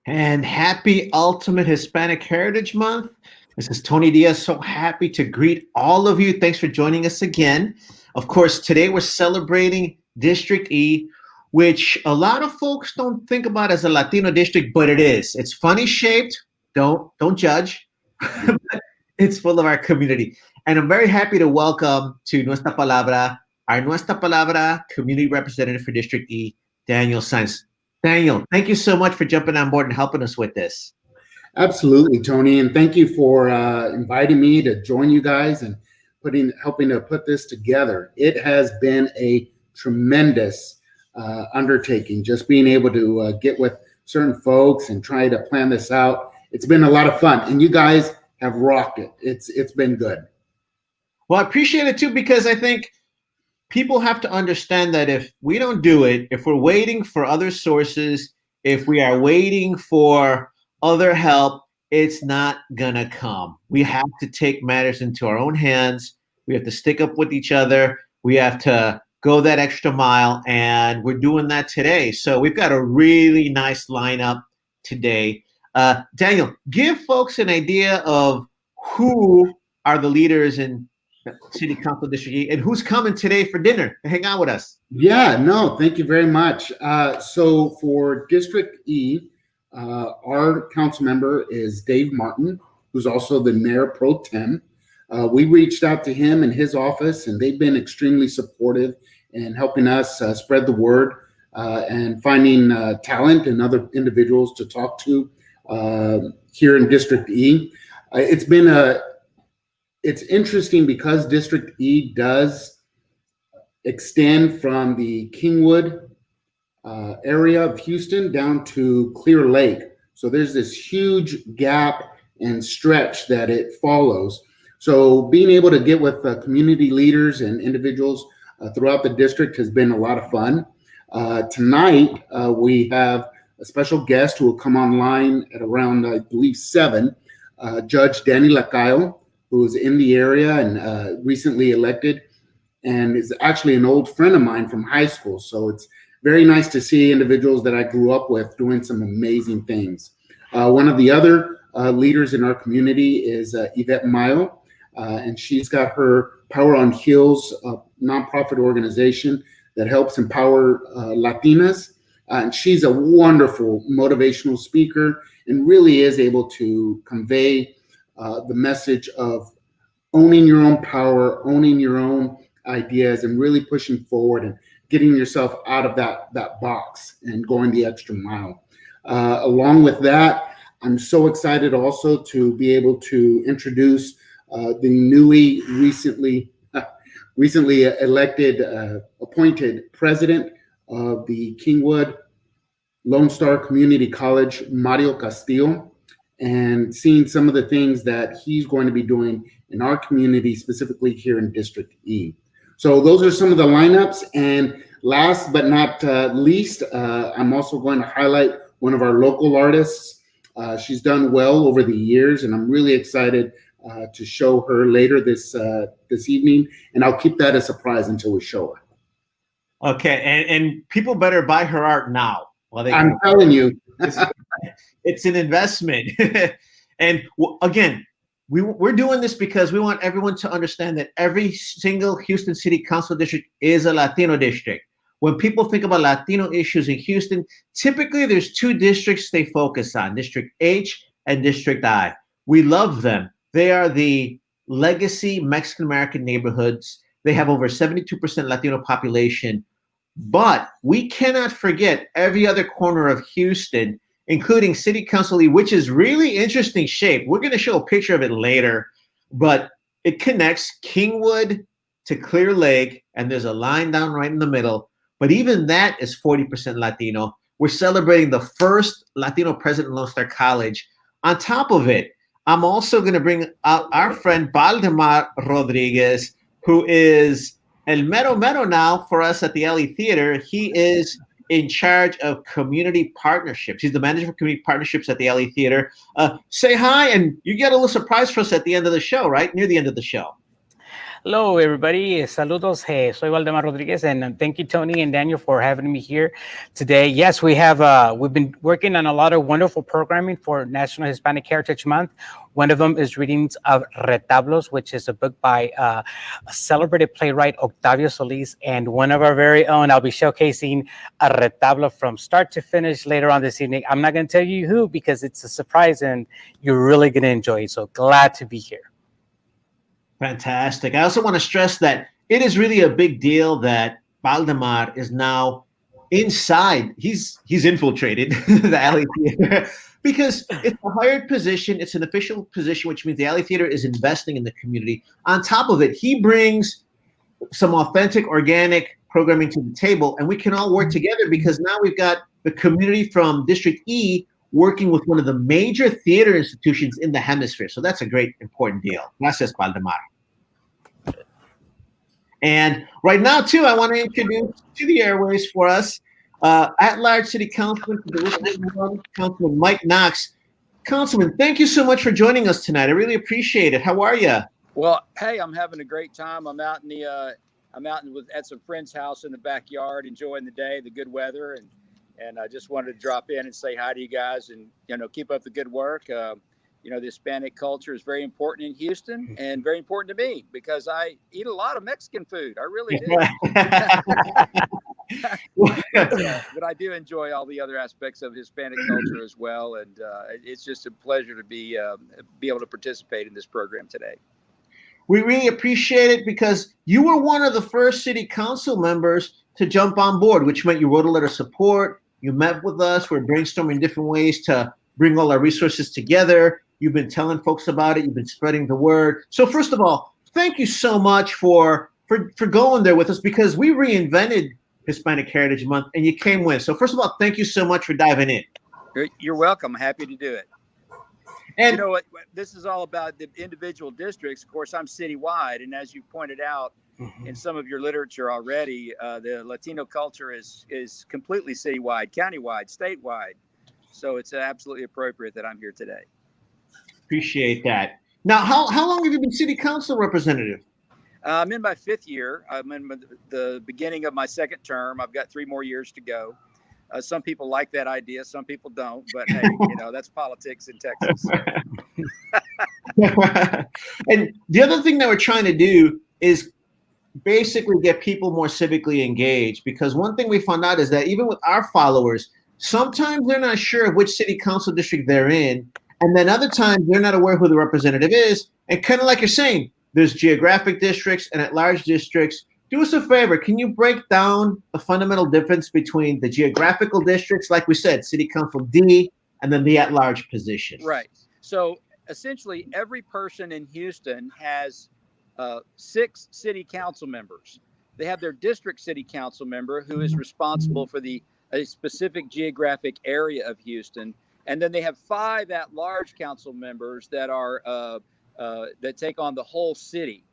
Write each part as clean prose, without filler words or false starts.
And happy Ultimate Hispanic Heritage Month. This is Tony Diaz. So happy to greet all of you. Thanks for joining us again. Of course, today we're celebrating District E, which a lot of folks don't think about as a Latino district, but it is. It's funny shaped. Don't judge. It's full of our community. And I'm very happy to welcome to Nuestra Palabra, our Nuestra Palabra community representative for District E, Daniel Saenz. Daniel, thank you so much for jumping on board and helping us with this. Absolutely, Tony, and thank you for inviting me to join you guys and helping to put this together. It has been a tremendous undertaking, just being able to get with certain folks and try to plan this out. It's been a lot of fun, and you guys have rocked it. It's been good. Well, I appreciate it too, because I think people have to understand that if we don't do it, if we're waiting for other sources, if we are waiting for other help, it's not gonna come. We have to take matters into our own hands. We have to stick up with each other. We have to go that extra mile, and we're doing that today. So we've got a really nice lineup today. Daniel, give folks an idea of who are the leaders in City Council District E and who's coming today for dinner to hang out with us. Yeah, no, thank you very much. So for District E, our council member is Dave Martin, who's also the mayor pro tem. We reached out to him in his office, and they've been extremely supportive in helping us spread the word and finding talent and other individuals to talk to here in District E. It's interesting because District E does extend from the Kingwood area of Houston down to Clear Lake. So there's this huge gap and stretch that it follows. So being able to get with community leaders and individuals throughout the district has been a lot of fun. Tonight, we have a special guest who will come online at around, I believe, 7, Judge Danilo Locayo, who is in the area and recently elected and is actually an old friend of mine from high school. So it's very nice to see individuals that I grew up with doing some amazing things. One of the other leaders in our community is Yvette Mayo, and she's got her Power on Heels nonprofit organization that helps empower Latinas. And she's a wonderful motivational speaker and really is able to convey the message of owning your own power, owning your own ideas, and really pushing forward and getting yourself out of that box and going the extra mile. Along with that, I'm so excited also to be able to introduce the recently elected, appointed president of the Kingwood Lone Star Community College, Mario Castillo, and seeing some of the things that he's going to be doing in our community, specifically here in District E. So those are some of the lineups. And last but not least, I'm also going to highlight one of our local artists. She's done well over the years, and I'm really excited to show her later this evening. And I'll keep that a surprise until we show her. Okay, and people better buy her art now. I'm telling you. It's an investment. And again, we're doing this because we want everyone to understand that every single Houston City Council district is a Latino district. When people think about Latino issues in Houston, typically there's 2 districts they focus on, District H and District I. We love them. They are the legacy Mexican-American neighborhoods. They have over 72% Latino population. But we cannot forget every other corner of Houston, including City Council E, which is really interesting shape. We're going to show a picture of it later, but it connects Kingwood to Clear Lake, and there's a line down right in the middle. But even that is 40% Latino. We're celebrating the first Latino president of Lone Star College. On top of it, I'm also going to bring out our friend Baldemar Rodriguez, who is El Mero Mero now for us at the LA Theater. He is in charge of community partnerships. He's the manager for community partnerships at the LA Theater. Say hi, and you get a little surprise for us at the end of the show, right? Near the end of the show. Hello, everybody. Saludos. Hey, soy Baldemar Rodriguez, and thank you, Tony and Daniel, for having me here today. Yes, we've been working on a lot of wonderful programming for National Hispanic Heritage Month. One of them is readings of Retablos, which is a book by a celebrated playwright Octavio Solis, and one of our very own. I'll be showcasing a retablo from start to finish later on this evening. I'm not going to tell you who because it's a surprise, and you're really going to enjoy it. So glad to be here. Fantastic. I also want to stress that it is really a big deal that Baldemar is now inside. He's infiltrated the Alley Theater because it's a hired position. It's an official position, which means the Alley Theater is investing in the community. On top of it, he brings some authentic, organic programming to the table, and we can all work together because now we've got the community from District E working with one of the major theater institutions in the hemisphere. So that's a great, important deal. Gracias, Baldemar. And right now, too, I want to introduce to the airways for us at-large city councilman, Councilman Mike Knox. Councilman, thank you so much for joining us tonight. I really appreciate it. How are you? Well, hey, I'm having a great time. I'm out at some friend's house in the backyard, enjoying the day, the good weather, and I just wanted to drop in and say hi to you guys, and keep up the good work. The Hispanic culture is very important in Houston and very important to me because I eat a lot of Mexican food. I really do. But I do enjoy all the other aspects of Hispanic culture as well, and it's just a pleasure to be able to participate in this program today. We really appreciate it because you were one of the first city council members to jump on board, which meant you wrote a letter of support. You met with us. We're brainstorming different ways to bring all our resources together. You've been telling folks about it. You've been spreading the word. So first of all, thank you so much for going there with us because we reinvented Hispanic Heritage Month and you came with. So first of all, thank you so much for diving in. You're welcome. Happy to do it. And you know what? This is all about the individual districts. Of course, I'm citywide. And as you pointed out in some of your literature already, the Latino culture is completely citywide, countywide, statewide. So it's absolutely appropriate that I'm here today. Appreciate that. Now, how long have you been city council representative? I'm in my 5th year. I'm in the beginning of my 2nd term. I've got 3 more years to go. Some people like that idea. Some people don't. But hey, that's politics in Texas. So. And the other thing that we're trying to do is basically get people more civically engaged, because one thing we found out is that even with our followers, sometimes they're not sure of which city council district they're in. And then other times they're not aware who the representative is. And kind of like you're saying, there's geographic districts and at-large districts. Do us a favor. Can you break down the fundamental difference between the geographical districts, like we said, City Council D, and then the at-large position? Right. So essentially, every person in Houston has 6 city council members. They have their district city council member who is responsible for a specific geographic area of Houston. And then they have 5 at-large council members that are that take on the whole city.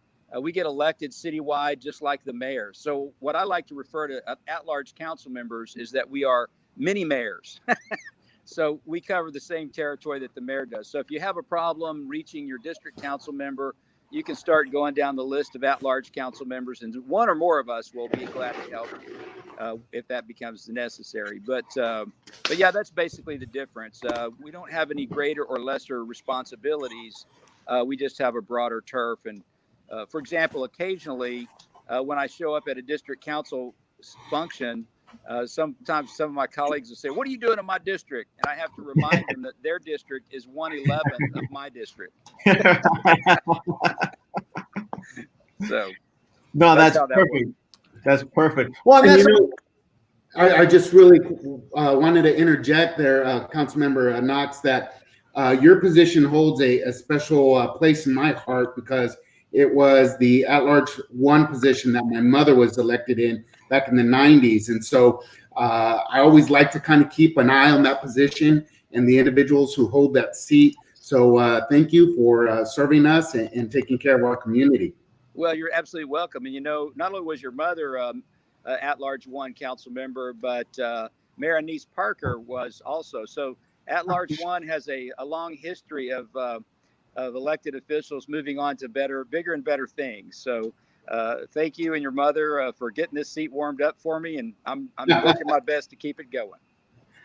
We get elected citywide, just like the mayor. So what I like to refer to at-large council members is that we are mini mayors. So we cover the same territory that the mayor does. So if you have a problem reaching your district council member, you can start going down the list of at-large council members, and one or more of us will be glad to help you if that becomes necessary. But yeah, that's basically the difference. We don't have any greater or lesser responsibilities. We just have a broader turf. And for example, occasionally when I show up at a district council function, sometimes some of my colleagues will say, "What are you doing in my district?" And I have to remind them that their district is 1/11 of my district. So, no, that's perfect. That's perfect. Well, I just really wanted to interject there, Councilmember Knox, that your position holds a special place in my heart because it was the at-large 1 position that my mother was elected in back in the 90s. And so I always like to kind of keep an eye on that position and the individuals who hold that seat. So thank you for serving us and taking care of our community. Well, you're absolutely welcome. And, not only was your mother at-large 1 council member, but Mayor Anise Parker was also. So at-large 1 has a long history of of elected officials moving on to bigger and better things. So thank you and your mother for getting this seat warmed up for me, and I'm working my best to keep it going.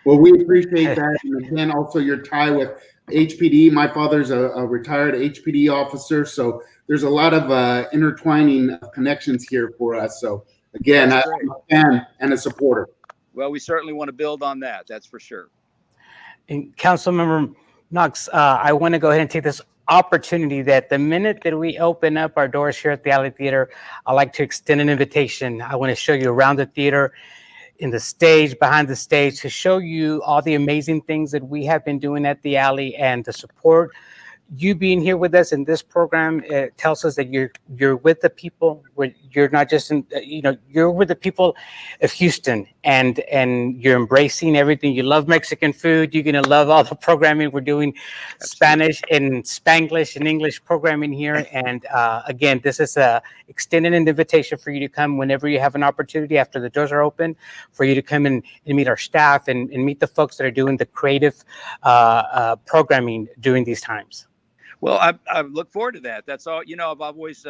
Well, we appreciate that. And again, also your tie with HPD. My father's a retired HPD officer, so there's a lot of intertwining of connections here for us. So again, I'm a fan and a supporter. Well, we certainly want to build on that. That's for sure. And Councilmember Knox, I want to go ahead and take this opportunity that the minute that we open up our doors here at the Alley Theater, I'd like to extend an invitation. I want to show you around the theater, in the stage, behind the stage, to show you all the amazing things that we have been doing at the Alley, and to support you being here with us in this program. It tells us that you're with the people. You're not just you're with the people of Houston, and you're embracing everything. You love Mexican food. You're gonna love all the programming we're doing. Spanish and Spanglish and English programming here. And again, this is a extended invitation for you to come whenever you have an opportunity after the doors are open, for you to come and meet our staff and meet the folks that are doing the creative programming during these times. Well, I look forward to that. That's all. I've always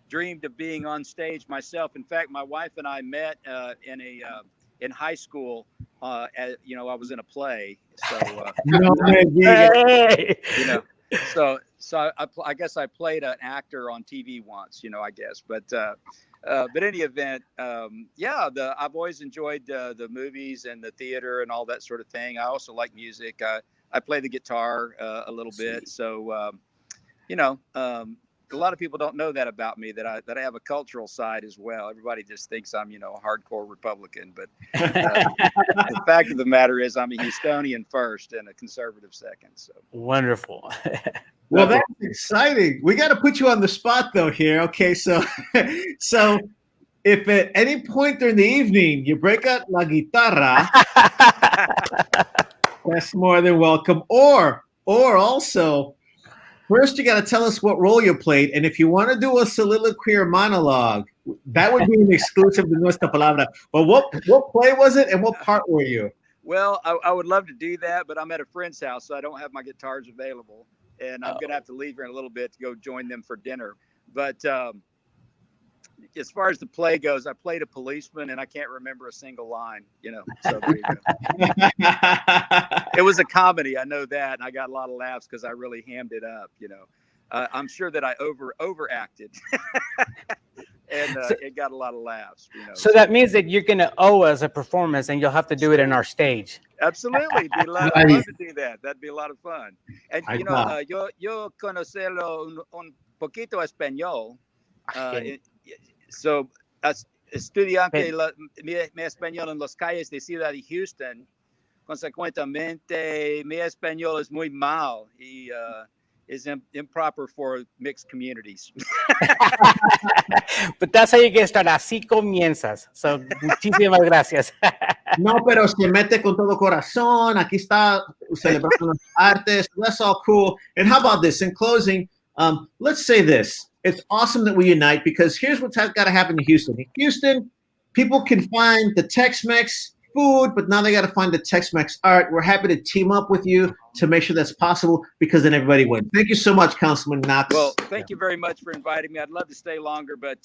dreamed of being on stage myself. In fact, my wife and I met in high school. I was in a play. So, I guess I played an actor on TV once. I guess, but any event, I've always enjoyed the movies and the theater and all that sort of thing. I also like music. I play the guitar a little bit. So, a lot of people don't know that about me, that I have a cultural side as well. Everybody just thinks I'm, a hardcore Republican. But the fact of the matter is I'm a Houstonian first and a conservative second. So wonderful. Well, that's exciting. We got to put you on the spot, though, here. Okay, so if at any point during the evening you break out la guitarra, that's more than welcome. Or also, first you got to tell us what role you played, and if you want to do a soliloquy or monologue, that would be an exclusive to Nuestra Palabra. But what play was it, and what part were you? Well, I would love to do that, but I'm at a friend's house, so I don't have my guitars available, and I'm going to have to leave here in a little bit to go join them for dinner. But as far as the play goes, I played a policeman, and I can't remember a single line, so there you go. It was a comedy, I know that, and I got a lot of laughs because I really hammed it up, I'm sure that I overacted. And it got a lot of laughs. So that means that you're going to owe us a performance, and you'll have to do it in our stage. Absolutely. I'd love to do that. That'd be a lot of fun. And, yo conocerlo un poquito español. So, as estudiante, mi español en las calles de Ciudad de Houston, consecuentemente, mi español es muy mal y is improper for mixed communities. But that's how you get started. Así comienzas. So, muchísimas gracias. No, pero se mete con todo corazón. Aquí está celebrando las artes. That's all cool. And how about this? In closing, let's say this. It's awesome that we unite, because here's what's got to happen in Houston. In Houston, people can find the Tex-Mex food, but now they got to find the Tex-Mex art. We're happy to team up with you to make sure that's possible, because then everybody wins. Thank you so much, Councilman Knox. Well, thank you very much for inviting me. I'd love to stay longer, but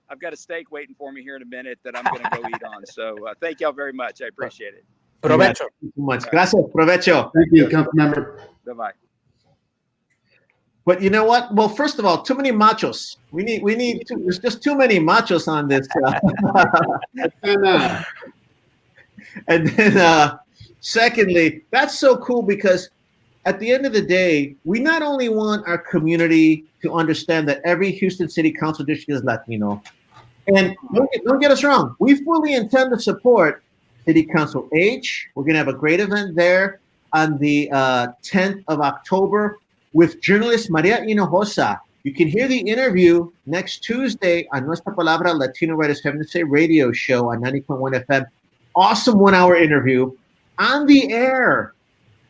I've got a steak waiting for me here in a minute that I'm going to go eat on. So thank y'all very much. I appreciate it. Provecho. Thank you so much. Gracias. Provecho. Thank you, Councilmember. Bye-bye. But you know what? Well, first of all, too many machos. We need there's just too many machos on this. And then secondly, that's so cool, because at the end of the day, we not only want our community to understand that every Houston City Council district is Latino, and don't get us wrong, we fully intend to support City Council H. We're going to have a great event there on the 10th of October with journalist Maria Hinojosa. You can hear the interview next Tuesday on Nuestra Palabra, Latino Writers Heaven to Say radio show on 90.1 FM. Awesome 1-hour interview on the air.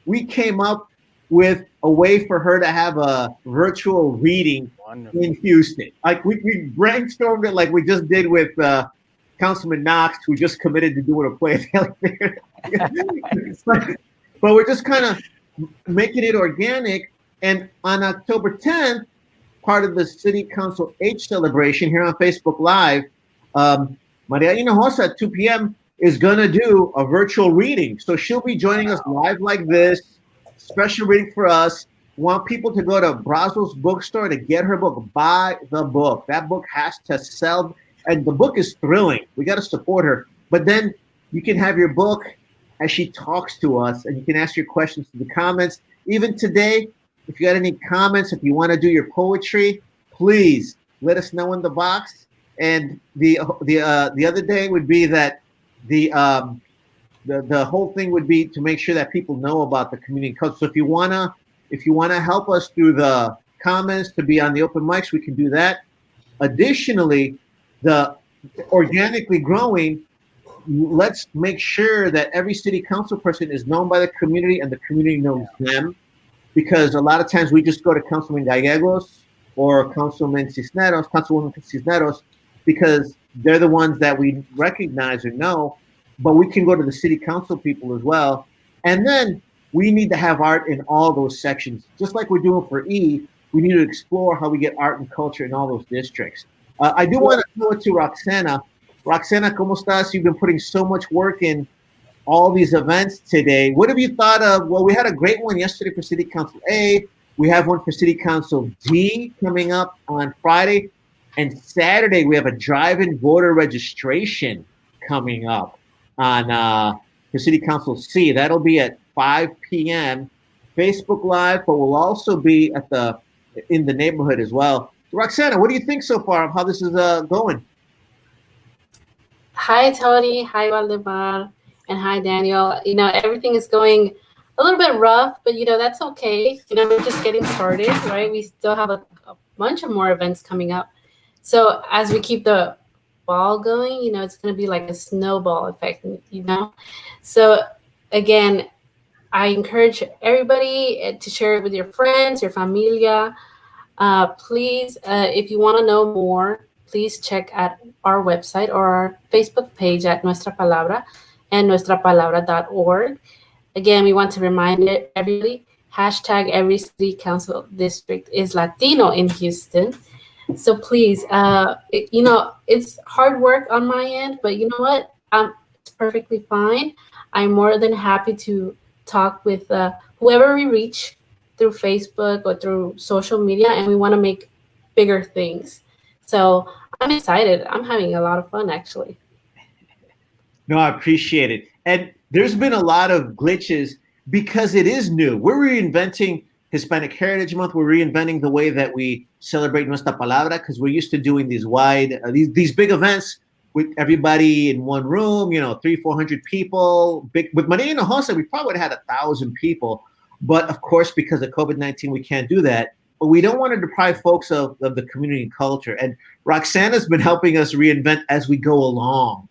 We came up with a way for her to have a virtual reading in Houston. Like we brainstormed it like we just did with Councilman Knox, who just committed to doing a play. But we're just kind of making it organic. And on October 10th, part of the City Council H celebration here on Facebook Live, Maria Hinojosa at 2 p.m. is going to do a virtual reading. So she'll be joining us live like this, special reading for us. Want people to go to Brazos bookstore to get her book. Buy the book. That book has to sell. And the book is thrilling. We got to support her. But then you can have your book as she talks to us, and you can ask your questions in the comments. Even today, if you got any comments, if you want to do your poetry, please let us know in the box. And the other day would be that the whole thing would be to make sure that people know about the community culture. So if you wanna help us through the comments to be on the open mics, we can do that. Additionally, the organically growing, let's make sure that every city council person is known by the community and the community knows them, because a lot of times we just go to Councilman Gallegos or Councilwoman Cisneros, because they're the ones that we recognize or know, but we can go to the city council people as well. And then we need to have art in all those sections. Just like we're doing for E, we need to explore how we get art and culture in all those districts. I do want to throw it to Roxana. Roxana, ¿cómo estás? You've been putting so much work in all these events today. What have you thought of? Well, we had a great one yesterday for City Council A. We have one for City Council D coming up on Friday. And Saturday, we have a drive-in voter registration coming up on for City Council C. That'll be at 5 p.m. Facebook Live, but we'll also be in the neighborhood as well. Roxana, what do you think so far of how this is going? Hi, Tony. Hi, Baldemar. And hi, Daniel. Everything is going a little bit rough, but, that's okay. We're just getting started, right? We still have a bunch of more events coming up. So as we keep the ball going, it's going to be like a snowball effect, So, again, I encourage everybody to share it with your friends, your familia. Please, if you want to know more, please check out our website or our Facebook page at Nuestra Palabra and nuestrapalabra.org. Again, we want to remind everybody, hashtag every city council district is Latino in Houston. So please, it's hard work on my end, but you know what? It's perfectly fine. I'm more than happy to talk with whoever we reach through Facebook or through social media, and we want to make bigger things. So I'm excited. I'm having a lot of fun, actually. No, I appreciate it. And there's been a lot of glitches because it is new. We're reinventing Hispanic Heritage Month. We're reinventing the way that we celebrate Nuestra Palabra, because we're used to doing these wide, these big events with everybody in one room, 300-400 people. With Maria Hinojosa, we probably would have had 1,000 people. But of course, because of COVID-19, we can't do that. But we don't want to deprive folks of the community and culture. And Roxana's been helping us reinvent as we go along.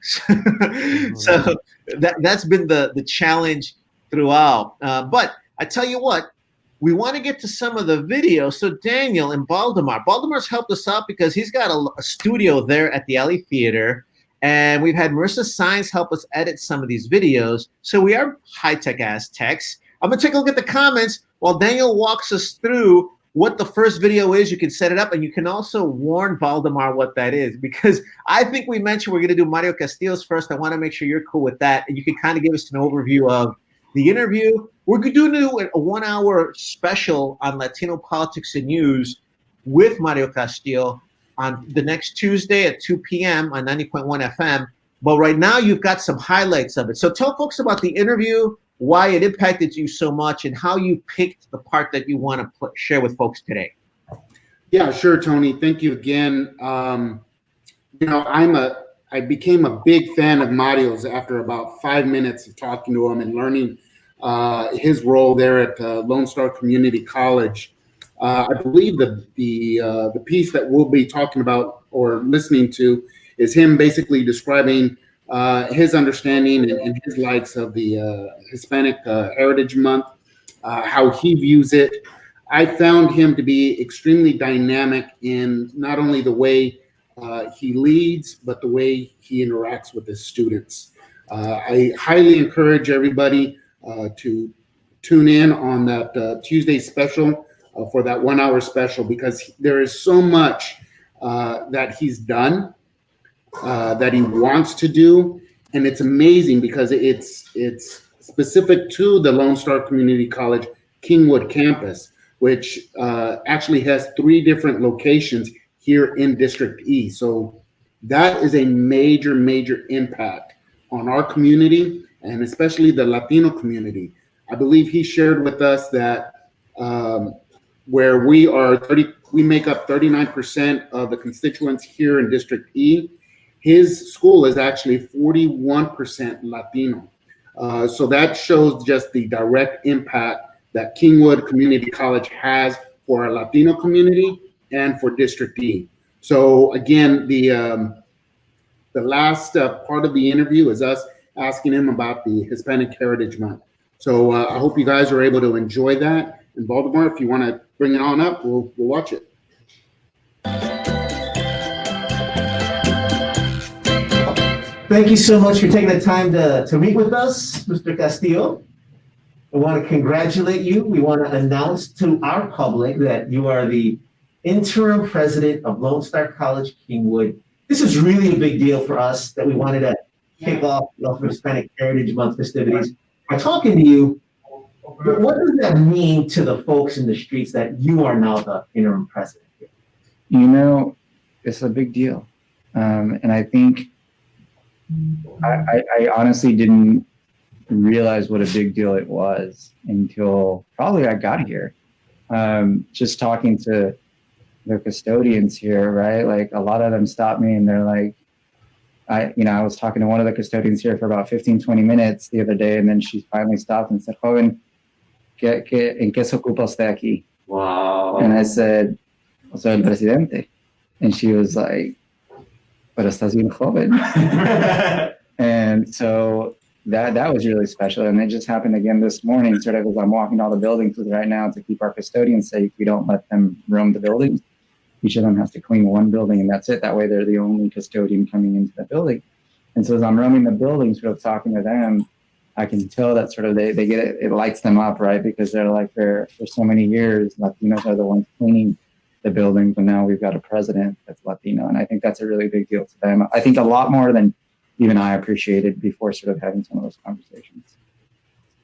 So that's been the challenge throughout. But I tell you what, we want to get to some of the videos. So Daniel and Baldemar's helped us out because he's got a studio there at the Alley Theater. And we've had Marissa Saenz help us edit some of these videos. So we are high-tech Aztecs. I'm going to take a look at the comments while Daniel walks us through what the first video is. You can set it up, and you can also warn Baldemar what that is, because I think we mentioned we're going to do Mario Castillo's first. I want to make sure you're cool with that, and you can kind of give us an overview of the interview. We're going to do a 1-hour special on Latino politics and news with Mario Castillo on the next Tuesday at 2 p.m. on 90.1 FM. But right now, you've got some highlights of it. So tell folks about the interview, why it impacted you so much, and how you picked the part that you want to share with folks today. Yeah, sure, Tony. Thank you again. I became a big fan of Mario's after about 5 minutes of talking to him and learning his role there at Lone Star Community College. I believe the piece that we'll be talking about or listening to is him basically describing his understanding and his likes of the Hispanic Heritage Month, how he views it. I found him to be extremely dynamic in not only the way he leads, but the way he interacts with his students. I highly encourage everybody to tune in on that Tuesday special for that 1 hour special, because there is so much that he's done, that he wants to do. And it's amazing because it's specific to the Lone Star Community College Kingwood campus, which actually has 3 different locations here in District E. So that is a major, major impact on our community, and especially the Latino community. I believe he shared with us that where we make up 39% of the constituents here in District E. His school is actually 41% Latino. So that shows just the direct impact that Kingwood Community College has for our Latino community and for District E. So again, the last part of the interview is us asking him about the Hispanic Heritage Month. So I hope you guys are able to enjoy that. And Baldemar, if you want to bring it on up, we'll watch it. Thank you so much for taking the time to meet with us, Mr. Castillo. I want to congratulate you. We want to announce to our public that you are the interim president of Lone Star College Kingwood. This is really a big deal for us that we wanted to kick off the Hispanic Heritage Month festivities. By talking to you, what does that mean to the folks in the streets that you are now the interim president? You know, it's a big deal. And I think I honestly didn't realize what a big deal it was until probably I got here. Just talking to the custodians here, right? Like a lot of them stopped me and they're like, I was talking to one of the custodians here for about 15, 20 minutes the other day, and then she finally stopped and said, "Joven, ¿en qué se ocupa usted aquí?" Wow. And I said, "Soy el presidente." And she was like, "Pero estás bien joven." And so that was really special. And it just happened again this morning, sort of as I'm walking all the buildings right now to keep our custodians safe. We don't let them roam the buildings. Each of them has to clean one building, and that's it. That way they're the only custodian coming into the building. And so as I'm roaming the building, sort of talking to them, I can tell that sort of they get it, it lights them up, right? Because they're like, for so many years, Latinos are the ones cleaning the buildings, and now we've got a president that's Latino. And I think that's a really big deal to them. I think a lot more than even I appreciated before sort of having some of those conversations.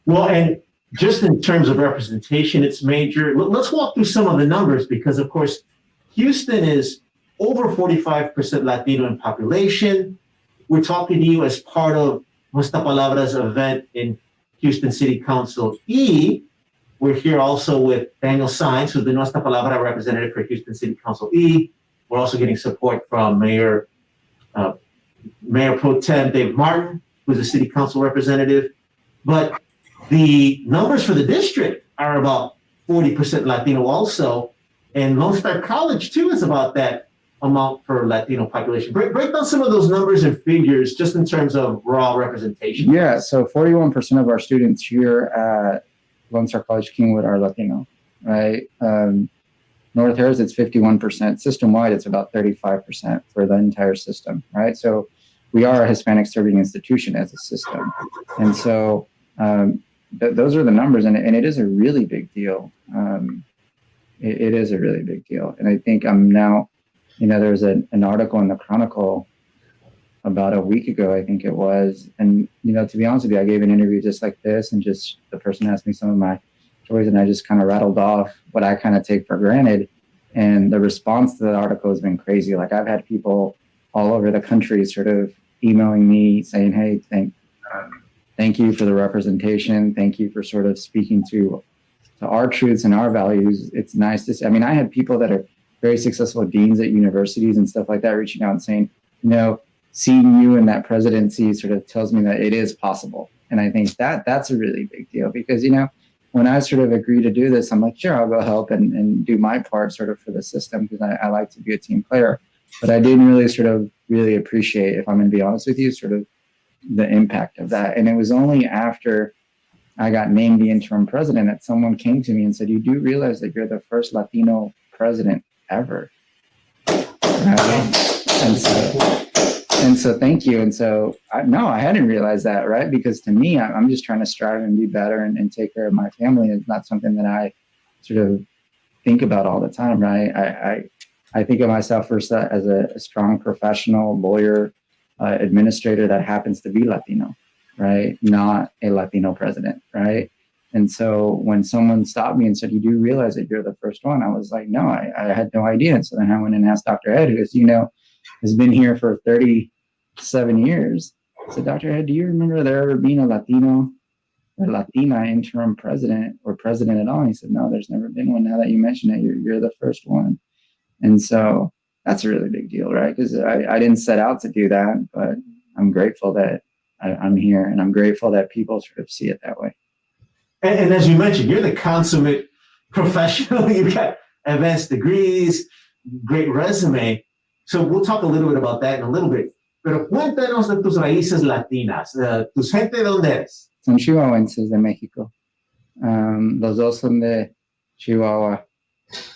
Well, and just in terms of representation, it's major. Let's walk through some of the numbers because, of course, Houston is over 45% Latino in population. We're talking to you as part of Nuestra Palabra's event in Houston City Council E. We're here also with Daniel Saenz, who's the Nuestra Palabra representative for Houston City Council E. We're also getting support from Mayor Pro Tem Dave Martin, who's a city council representative. But the numbers for the district are about 40% Latino also. And Lone Star College, too, is about that amount for Latino population. Break down some of those numbers and figures just in terms of raw representation. Yeah, so 41% of our students here at Lone Star College Kingwood are Latino, right? North Harris, it's 51%. System-wide, it's about 35% for the entire system, right? So we are a Hispanic serving institution as a system. And so those are the numbers, and it is a really big deal. It is a really big deal. And I think I'm now, there was an article in the Chronicle about a week ago, I think it was. And, to be honest with you, I gave an interview just like this, and just the person asked me some of my stories, and I just kind of rattled off what I kind of take for granted. And the response to the article has been crazy. Like, I've had people all over the country sort of emailing me saying, "Hey, thank you for the representation. Thank you for sort of speaking to our truths and our values." It's nice to see. I mean, I had people that are very successful deans at universities and stuff like that reaching out and saying, seeing you in that presidency sort of tells me that it is possible. And I think that's a really big deal because, when I sort of agree to do this, I'm like, sure, I'll go help and do my part sort of for the system because I like to be a team player. But I didn't really appreciate, if I'm going to be honest with you, sort of the impact of that. And it was only after I got named the interim president that someone came to me and said, "You do realize that you're the first Latino president ever." Right? And so thank you. And so I hadn't realized that, right? Because to me, I'm just trying to strive and be better and take care of my family. It's not something that I sort of think about all the time, right? I think of myself first as a strong professional lawyer, administrator that happens to be Latino, right? Not a Latino president, right? And so when someone stopped me and said, "You do realize that you're the first one?" I was like, "No, I had no idea." And so then I went and asked Dr. Ed, who, as you know, has been here for 37 years. I said, "Dr. Ed, do you remember there ever being a Latino or Latina interim president or president at all?" And he said, "No, there's never been one. Now that you mention it, you're the first one." And so that's a really big deal, right? Because I didn't set out to do that, but I'm grateful that I'm here, and I'm grateful that people sort of see it that way. And as you mentioned, you're the consummate professional. You've got advanced degrees, great resume. So we'll talk a little bit about that in a little bit. Pero cuéntanos de tus raíces latinas. ¿Tus gente de dónde eres? Son chihuahuenses de México. Los dos son de Chihuahua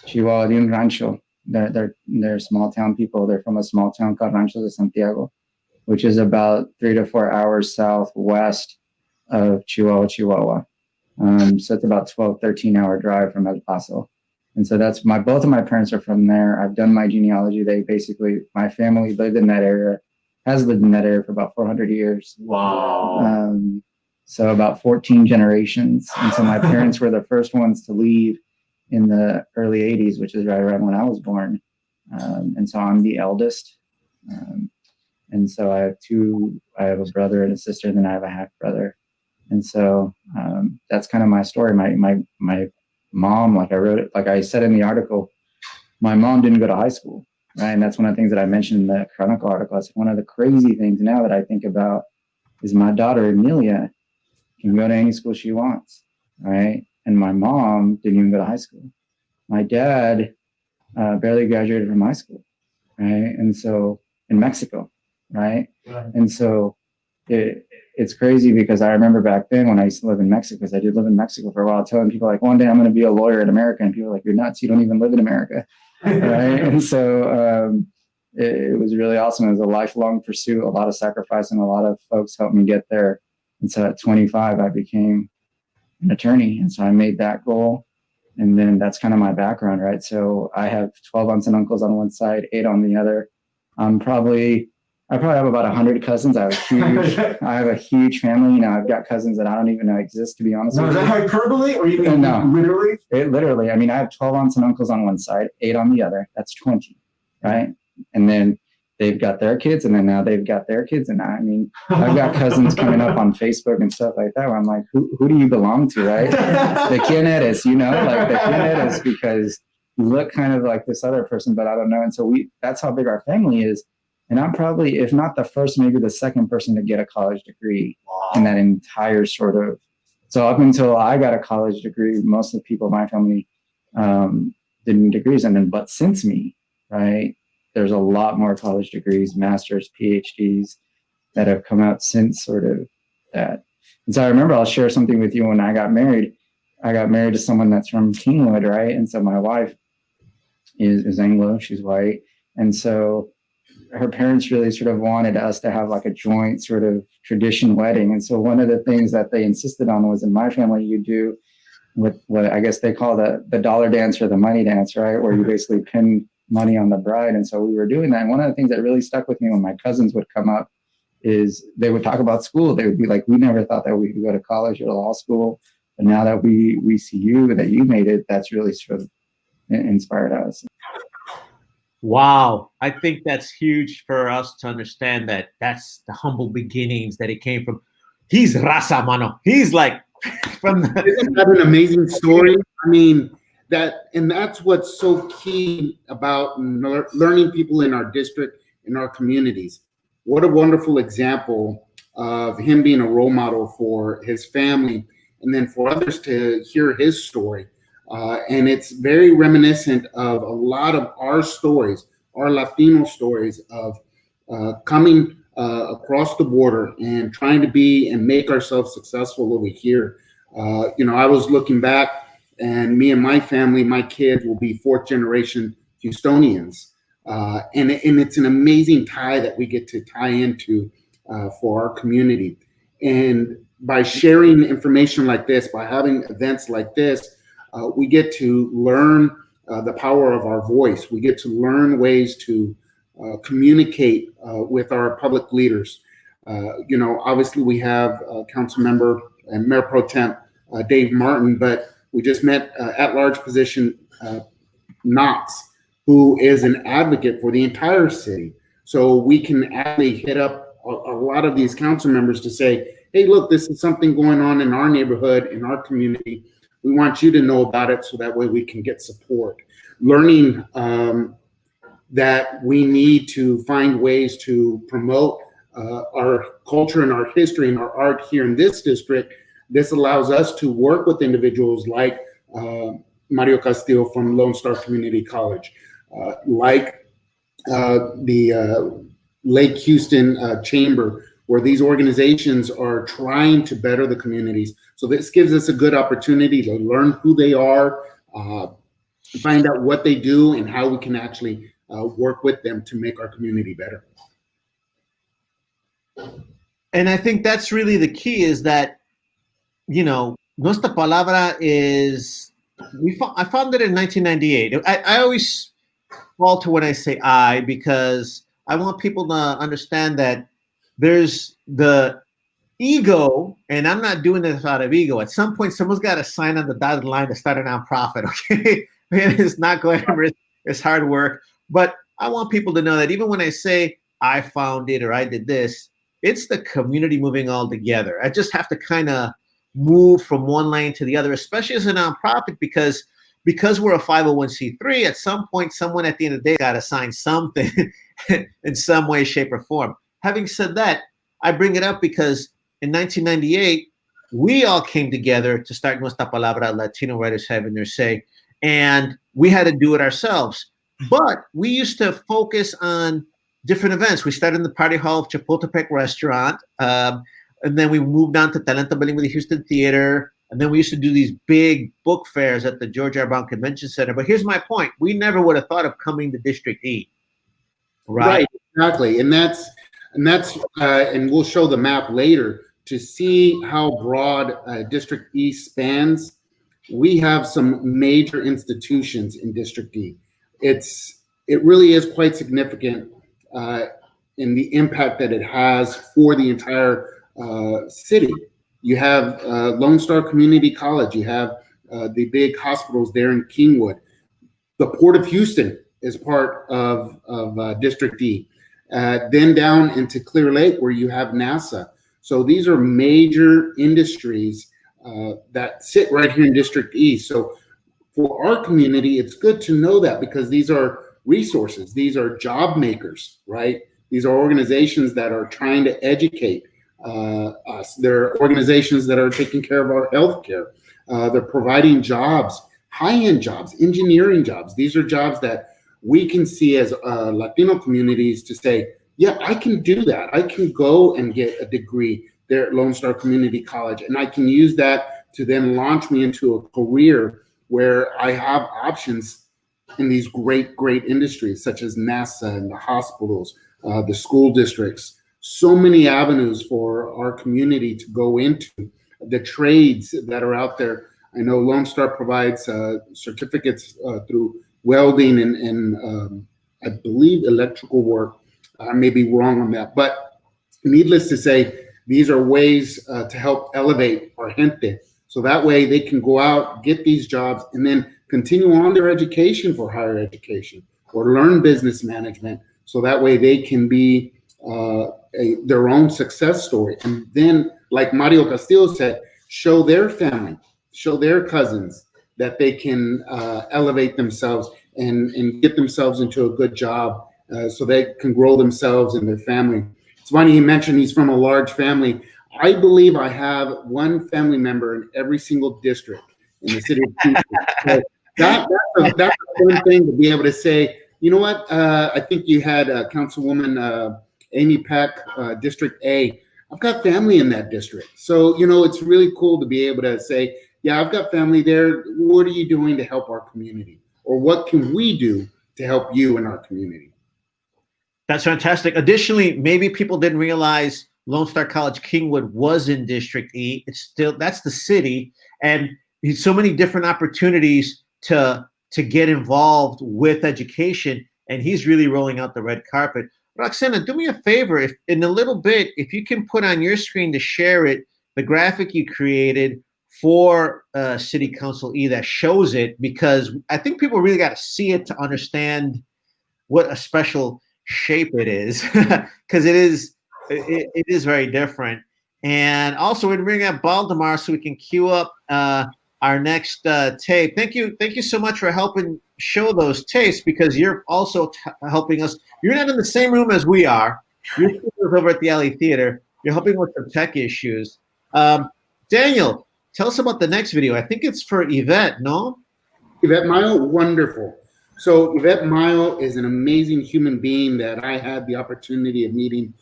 de un rancho. They're small town people. They're from a small town called Rancho de Santiago, which is about 3 to 4 hours southwest of Chihuahua. So it's about 12, 13-hour drive from El Paso. And so both of my parents are from there. I've done my genealogy. My family lived in that area, has lived in that area for about 400 years. Wow. So about 14 generations. And so my parents were the first ones to leave in the early 80s, which is right around when I was born. And so I'm the eldest. And so I have a brother and a sister, and then I have a half brother. And so that's kind of my story. My mom, like I said in the article, my mom didn't go to high school, right? And that's one of the things that I mentioned in the Chronicle article. It's one of the crazy things now that I think about is my daughter, Amelia, can go to any school she wants, right? And my mom didn't even go to high school. My dad barely graduated from high school, right? And so in Mexico, right? And so it's crazy because I remember back then when I used to live in Mexico, because I did live in Mexico for a while, telling people like, one day I'm going to be a lawyer in America. And people are like, "You're nuts. You don't even live in America." Right. And so it was really awesome. It was a lifelong pursuit, a lot of sacrifice, and a lot of folks helped me get there. And so at 25, I became an attorney. And so I made that goal. And then that's kind of my background, right? So I have 12 aunts and uncles on one side, 8 on the other. I probably have about 100 cousins. I have a huge family. I've got cousins that I don't even know exist, to be honest with you. Is that hyperbole, or you mean literally? Literally. I mean, I have 12 aunts and uncles on one side, 8 on the other. That's 20, right? And then they've got their kids, and then now they've got their kids. And I've got cousins coming up on Facebook and stuff like that, where I'm like, who do you belong to, right? De quién eres, de quién eres, because you look kind of like this other person, but I don't know. And so that's how big our family is. And I'm probably, if not the first, maybe the second person to get a college degree in that entire sort of. So up until I got a college degree, most of the people in my family didn't degrees. But since me, right, there's a lot more college degrees, masters, PhDs that have come out since sort of that. And so I remember, I'll share something with you. When I got married to someone that's from Kingwood, right? And so my wife is Anglo, she's white. And so her parents really sort of wanted us to have like a joint sort of tradition wedding. And so one of the things that they insisted on was, in my family, you do with what I guess they call the dollar dance or the money dance, right? Where you basically pin money on the bride. And so we were doing that. And one of the things that really stuck with me when my cousins would come up is they would talk about school. They would be like, "We never thought that we could go to college or law school. But now that we see that you made it, that's really sort of inspired us." Wow. I think that's huge for us to understand that that's the humble beginnings that it came from. He's raza, mano. He's like from the... Isn't that an amazing story? I mean, that's what's so key about learning people in our district, in our communities. What a wonderful example of him being a role model for his family, and then for others to hear his story. And it's very reminiscent of a lot of our stories, our Latino stories of coming across the border and trying to be and make ourselves successful over here. I was looking back, and me and my family, my kids will be 4th generation Houstonians. And it's an amazing tie that we get to tie into for our community. And by sharing information like this, by having events like this, we get to learn the power of our voice. We get to learn ways to communicate with our public leaders. Obviously we have council member and Mayor Pro Temp Dave Martin, but we just met at-large position Knox, who is an advocate for the entire city. So we can actually hit up a lot of these council members to say, hey, look, this is something going on in our neighborhood, in our community. We want you to know about it so that way we can get support. Learning that we need to find ways to promote our culture and our history and our art here in this district. This allows us to work with individuals like Mario Castillo from Lone Star Community College, like the Lake Houston Chamber, where these organizations are trying to better the communities. So this gives us a good opportunity to learn who they are, find out what they do, and how we can actually work with them to make our community better. And I think that's really the key, is that, Nuestra Palabra is, I founded it in 1998. I always falter when I say I, because I want people to understand that there's the ego, and I'm not doing this out of ego. At some point, someone's got to sign on the dotted line to start a nonprofit, okay? It's not glamorous, it's hard work. But I want people to know that even when I say I found it or I did this, it's the community moving all together. I just have to kind of move from one lane to the other, especially as a nonprofit, because we're a 501c3, at some point, someone at the end of the day got to sign something in some way, shape, or form. Having said that, I bring it up because in 1998, we all came together to start Nuestra Palabra, Latino Writers Having Their Say, and we had to do it ourselves. But we used to focus on different events. We started in the Party Hall of Chapultepec Restaurant, and then we moved on to Talento Bilingüe with the Houston Theater, and then we used to do these big book fairs at the George R. Brown Convention Center. But here's my point. We never would have thought of coming to District E. Right, exactly. And we'll show the map later to see how broad District E spans. We have some major institutions in District E. It really is quite significant in the impact that it has for the entire city. You have Lone Star Community College. You have the big hospitals there in Kingwood. The Port of Houston is part of District E. Then down into Clear Lake, where you have NASA. So these are major industries that sit right here in District E. So for our community, it's good to know that, because these are resources. These are job makers, right? These are organizations that are trying to educate us. They're organizations that are taking care of our healthcare. They're providing jobs, high-end jobs, engineering jobs. These are jobs that we can see as Latino communities to say, yeah, I can do that. I can go and get a degree there at Lone Star Community College, and I can use that to then launch me into a career where I have options in these great industries, such as NASA and the hospitals, the school districts. So many avenues for our community to go into, the trades that are out there. I know Lone Star provides certificates through welding and I believe electrical work. I may be wrong on that, but needless to say, these are ways to help elevate our gente. So that way they can go out, get these jobs, and then continue on their education for higher education or learn business management. So that way they can be their own success story. And then, like Mario Castillo said, show their family, show their cousins that they can elevate themselves and get themselves into a good job so they can grow themselves and their family. It's funny, he mentioned he's from a large family. I believe I have one family member in every single district in the city of Houston. So that's a fun thing to be able to say, you know what, I think you had Councilwoman Amy Peck, District A. I've got family in that district. So, it's really cool to be able to say, yeah, I've got family there. What are you doing to help our community? Or what can we do to help you in our community? That's fantastic. Additionally, maybe people didn't realize Lone Star College Kingwood was in District E. That's the city, and so many different opportunities to to get involved with education, and he's really rolling out the red carpet. Roxana, do me a favor, if in a little bit, if you can put on your screen to share it, the graphic you created for City Council E that shows it, because I think people really got to see it to understand what a special shape it is, because it is very different. And also, we're bringing up Baldemar so we can queue up our next tape. Thank you so much for helping show those tapes, because you're also helping us. You're not in the same room as we are. You're over at the Alley Theater. You're helping with some tech issues. Daniel, tell us about the next video. I think it's for Yvette, no? Yvette Mayo, wonderful. So Yvette Mayo is an amazing human being that I had the opportunity of meeting,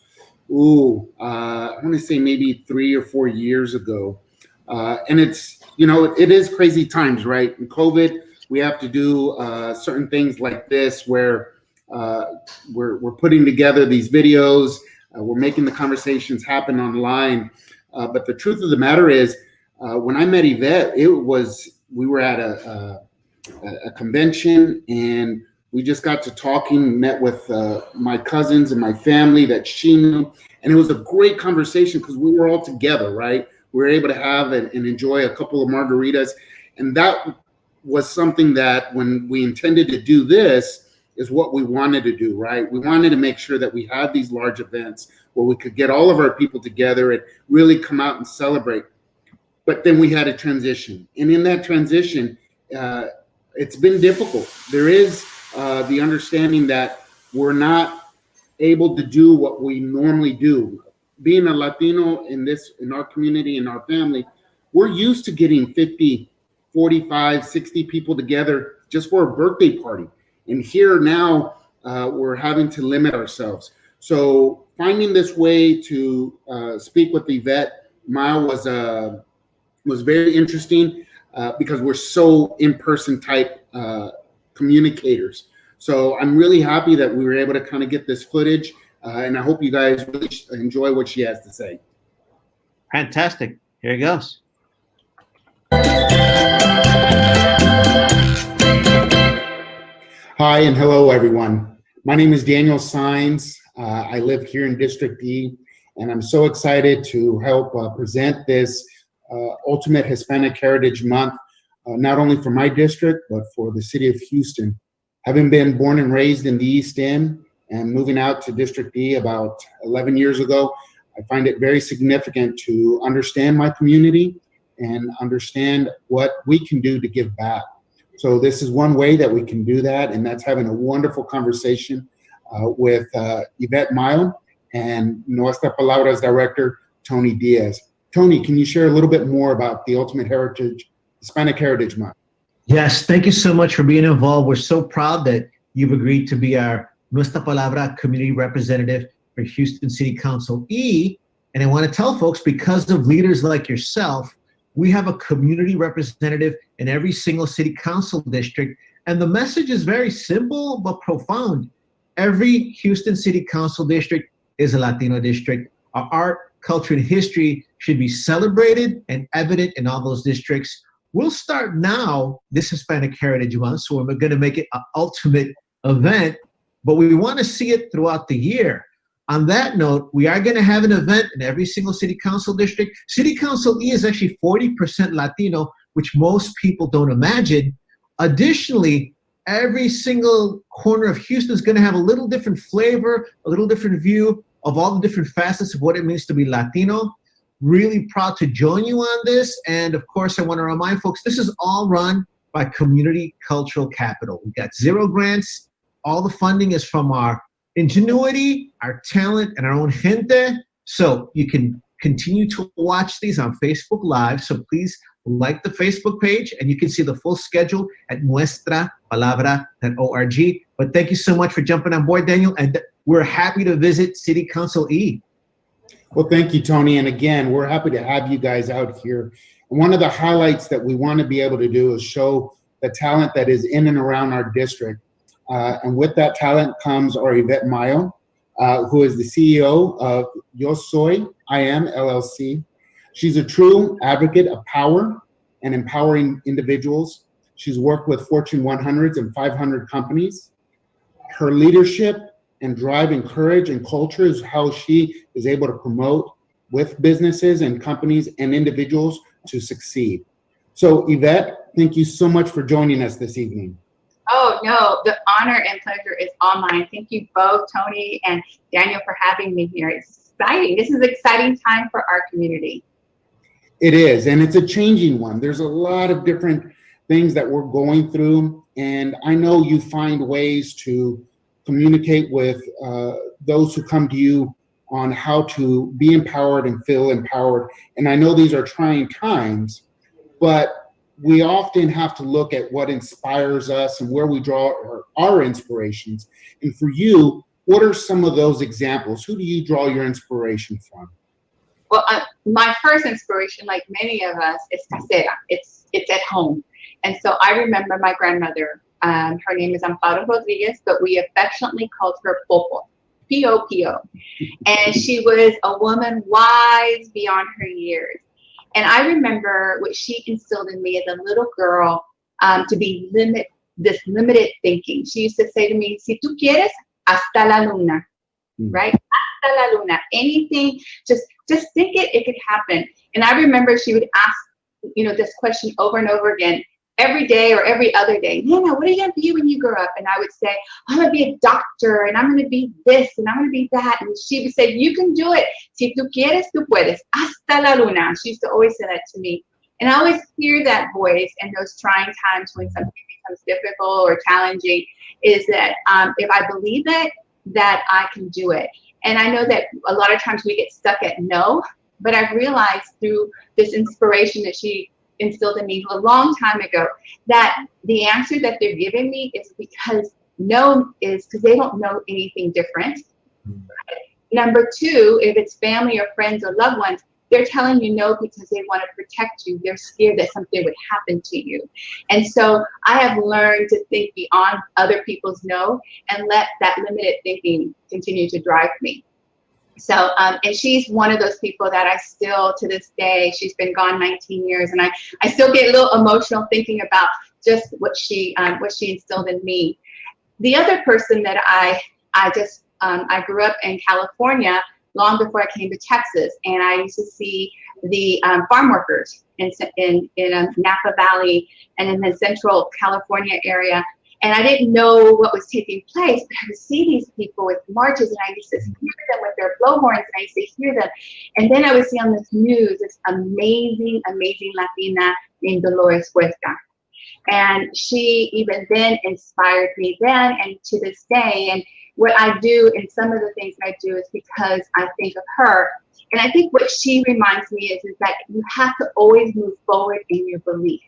I want to say maybe 3 or 4 years ago. And it's, it is crazy times, right? In COVID, we have to do certain things like this where we're putting together these videos, we're making the conversations happen online. But the truth of the matter is, when I met Yvette, we were at a convention, and we just got to talking, met with my cousins and my family that she knew, and it was a great conversation because we were all together, right? We were able to have and enjoy a couple of margaritas, and that was something that when we intended to do this is what we wanted to do, right? We wanted to make sure that we had these large events where we could get all of our people together and really come out and celebrate. But then we had a transition, and in that transition, it's been difficult. There is the understanding that we're not able to do what we normally do. Being a Latino in our community, in our family, we're used to getting 50, 45, 60 people together just for a birthday party. And here now, we're having to limit ourselves. So finding this way to speak with Yvette Mayo was very interesting because we're so in-person type communicators. So I'm really happy that we were able to kind of get this footage, and I hope you guys really enjoy what she has to say. Fantastic. Here it goes. Hi and hello, everyone. My name is Daniel Saenz. I live here in District E, and I'm so excited to help present this Ultimate Hispanic Heritage Month, not only for my district, but for the city of Houston. Having been born and raised in the East End and moving out to District E about 11 years ago, I find it very significant to understand my community and understand what we can do to give back. So this is one way that we can do that, and that's having a wonderful conversation with Yvette Mayo and Nuestra Palabra's director, Tony Diaz. Tony, can you share a little bit more about the Ultimate Hispanic Heritage Month? Yes, thank you so much for being involved. We're so proud that you've agreed to be our Nuestra Palabra community representative for Houston City Council E. And I want to tell folks, because of leaders like yourself, we have a community representative in every single city council district. And the message is very simple but profound. Every Houston City Council district is a Latino district. Our art, culture, and history should be celebrated and evident in all those districts. We'll start now this Hispanic Heritage Month, so we're going to make it an ultimate event, but we want to see it throughout the year. On that note, we are going to have an event in every single city council district. City Council E is actually 40% Latino, which most people don't imagine. Additionally, every single corner of Houston is going to have a little different flavor, a little different view of all the different facets of what it means to be Latino. Really proud to join you on this. And of course, I want to remind folks, this is all run by Community Cultural Capital. We got 0 grants. All the funding is from our ingenuity, our talent, and our own gente. So you can continue to watch these on Facebook Live. So please like the Facebook page, and you can see the full schedule at nuestrapalabra.org. But thank you so much for jumping on board, Daniel. And we're happy to visit City Council E. Well, thank you, Tony. And again, we're happy to have you guys out here. And one of the highlights that we want to be able to do is show the talent that is in and around our district. And with that talent comes our Yvette Mayo, who is the CEO of Yo Soy I Am LLC. She's a true advocate of power and empowering individuals. She's worked with Fortune 100s and 500 companies. Her leadership and drive and courage and culture is how she is able to promote with businesses and companies and individuals to succeed. So Yvette, thank you so much for joining us this evening. Oh, no, the honor and pleasure is all mine. Thank you both, Tony and Daniel, for having me here. It's exciting. This is an exciting time for our community. It is, and it's a changing one. There's a lot of different things that we're going through, and I know you find ways to communicate with those who come to you on how to be empowered and feel empowered. And I know these are trying times, but we often have to look at what inspires us and where we draw our inspirations. And for you, what are some of those examples? Who do you draw your inspiration from? Well, my first inspiration, like many of us, is casera. It's at home. And so I remember my grandmother, her name is Amparo Rodriguez, but we affectionately called her Popo, P-O-P-O. And she was a woman wise beyond her years. And I remember what she instilled in me as a little girl, to be limited thinking. She used to say to me, si tú quieres, hasta la luna, right? Hasta la luna. Anything, just think it could happen. And I remember she would ask, this question over and over again, every day or every other day. Nana, what are you going to be when you grow up? And I would say, I'm going to be a doctor, and I'm going to be this, and I'm going to be that. And she would say, you can do it. Si tú quieres, tú puedes. Hasta la luna. She used to always say that to me. And I always hear that voice in those trying times when something becomes difficult or challenging, is that if I believe it, that I can do it. And I know that a lot of times we get stuck at no, but I've realized through this inspiration that she instilled in me a long time ago, that the answer that they're giving me is because no is because they don't know anything different. Number two, if it's family or friends or loved ones, they're telling you no because they want to protect you. They're scared that something would happen to you. And so I have learned to think beyond other people's no and let that limited thinking continue to drive me. So, and she's one of those people that I still, to this day, she's been gone 19 years, and I still get a little emotional thinking about just what she instilled in me. The other person that I grew up in California long before I came to Texas, and I used to see the farm workers in Napa Valley and in the central California area. And I didn't know what was taking place, but I would see these people with marches, and I used to hear them with their blowhorns, and I used to hear them. And then I would see on this news this amazing, amazing Latina named Dolores Huesca. And she even then inspired me then and to this day. And what I do, and some of the things I do, is because I think of her. And I think what she reminds me is that you have to always move forward in your belief.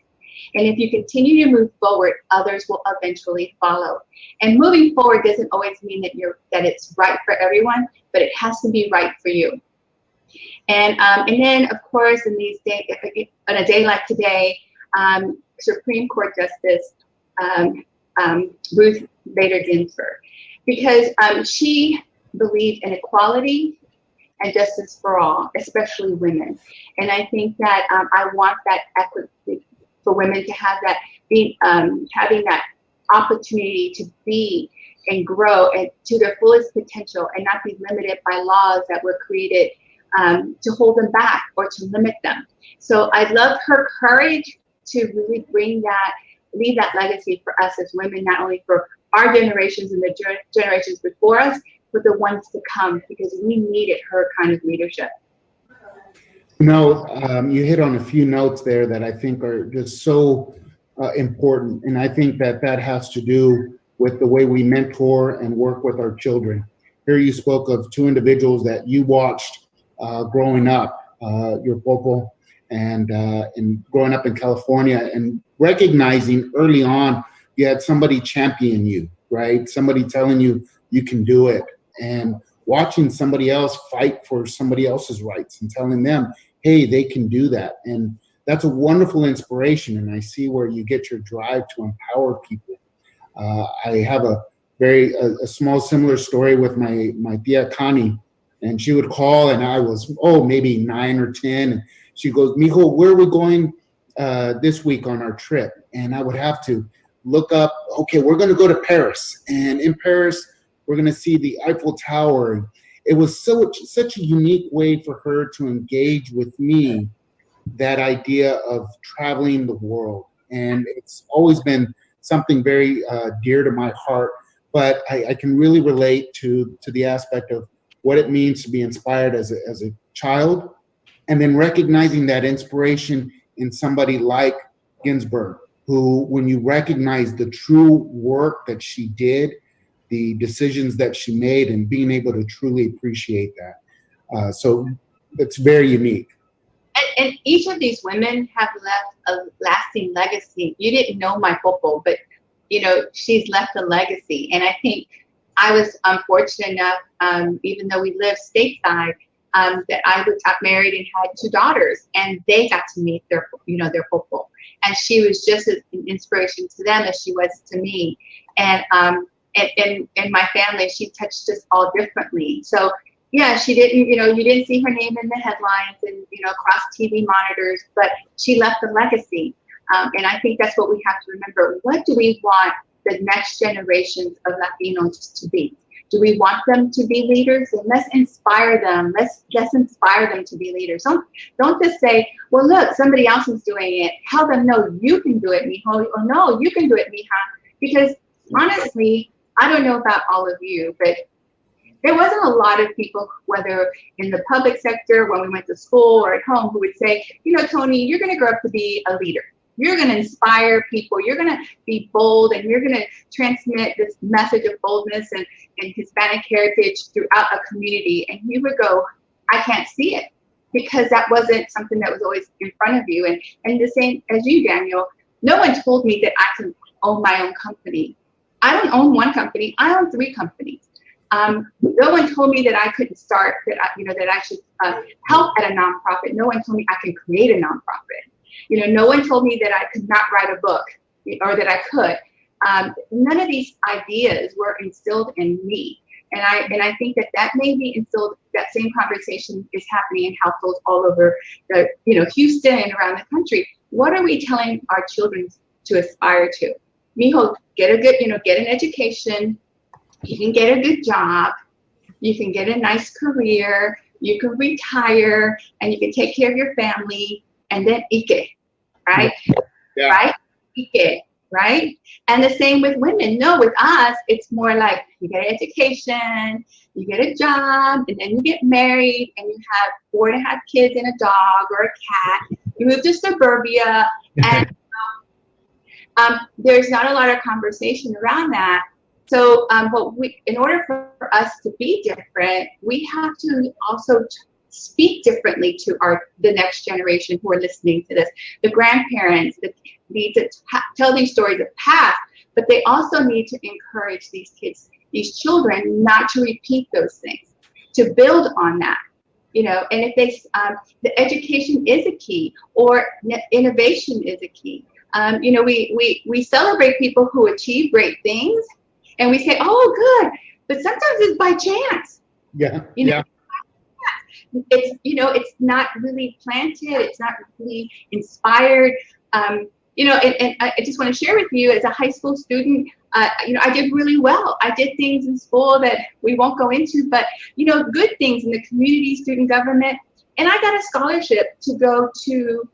And if you continue to move forward, others will eventually follow. And moving forward doesn't always mean that it's right for everyone, but it has to be right for you. And then, of course, in these days, on a day like today, Supreme Court Justice Ruth Bader Ginsburg, because she believed in equality and justice for all, especially women. And I think that I want that equity for women to have that, having that opportunity to be and grow and to their fullest potential and not be limited by laws that were created to hold them back or to limit them. So I love her courage to really leave that legacy for us as women, not only for our generations and the generations before us, but the ones to come, because we needed her kind of leadership. You hit on a few notes there that I think are just so important. And I think that has to do with the way we mentor and work with our children. Here you spoke of two individuals that you watched growing up, your Popo, and growing up in California, and recognizing early on you had somebody champion you, right? Somebody telling you you can do it, and watching somebody else fight for somebody else's rights and telling them, hey, they can do that. And that's a wonderful inspiration. And I see where you get your drive to empower people. I have a small similar story with my tia Connie, and she would call, and I was, maybe 9 or 10. And she goes, Mijo, where are we going this week on our trip? and I would have to look up, okay, we're going to go to Paris, and in Paris, we're going to see the Eiffel Tower. It was such a unique way for her to engage with me, that idea of traveling the world. And it's always been something very dear to my heart, but I can really relate to the aspect of what it means to be inspired as a child, and then recognizing that inspiration in somebody like Ginsburg, who, when you recognize the true work that she did, the decisions that she made, and being able to truly appreciate that. So it's very unique. And each of these women have left a lasting legacy. You didn't know my popo, but she's left a legacy. And I think I was fortunate enough, even though we live stateside, that I got married and had 2 daughters, and they got to meet their popo. And she was just as an inspiration to them as she was to me. And in my family, she touched us all differently. So yeah, she didn't, you didn't see her name in the headlines and, across TV monitors, but she left a legacy. And I think that's what we have to remember. What do we want the next generations of Latinos to be? Do we want them to be leaders? And let's inspire them. Let's inspire them to be leaders. Don't just say, well, look, somebody else is doing it. Tell them, no, you can do it, mijo. Or no, you can do it, mija. Because honestly, I don't know about all of you, but there wasn't a lot of people, whether in the public sector, when we went to school, or at home, who would say, Tony, you're going to grow up to be a leader. You're going to inspire people. You're going to be bold, and you're going to transmit this message of boldness and Hispanic heritage throughout a community. And you would go, I can't see it, because that wasn't something that was always in front of you. And the same as you, Daniel, no one told me that I could own my own company. I don't own one company. I own 3 companies. No one told me that I couldn't start, that I should help at a nonprofit. No one told me I could create a nonprofit. No one told me that I could not write a book, or that I could. None of these ideas were instilled in me. And I think that may be instilled, that same conversation is happening in households all over Houston and around the country. What are we telling our children to aspire to? Mijo, get an education. You can get a good job. You can get a nice career. You can retire, and you can take care of your family, and then ike, right? Yeah. Right? Ike, right? And the same with women. No, with us, it's more like you get an education, you get a job, and then you get married, and you have 4 to have kids and a dog or a cat. You move to suburbia, and there's not a lot of conversation around that. So, in order for us to be different, we have to also speak differently to the next generation who are listening to this. The grandparents that need to tell these stories of past, but they also need to encourage these kids, these children, not to repeat those things, to build on that. And if the education is a key, or innovation is a key. We celebrate people who achieve great things. And we say, oh, good, but sometimes it's by chance. Yeah. It's not really planted. It's not really inspired. And I just want to share with you, as a high school student, I did really well. I did things in school that we won't go into, but good things in the community, student government, and I got a scholarship to go to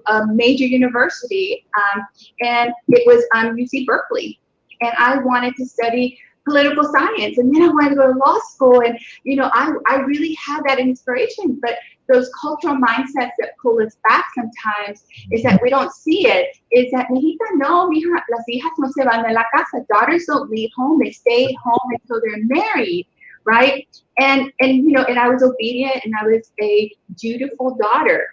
a major university, and it was UC Berkeley. And I wanted to study political science, and then I wanted to go to law school. And I really had that inspiration, but those cultural mindsets that pull us back sometimes is that we don't see it. Is that, mijita, no, mija, las hijas no se van de la casa. Daughters don't leave home; they stay home until they're married, right? And I was obedient, and I was a dutiful daughter,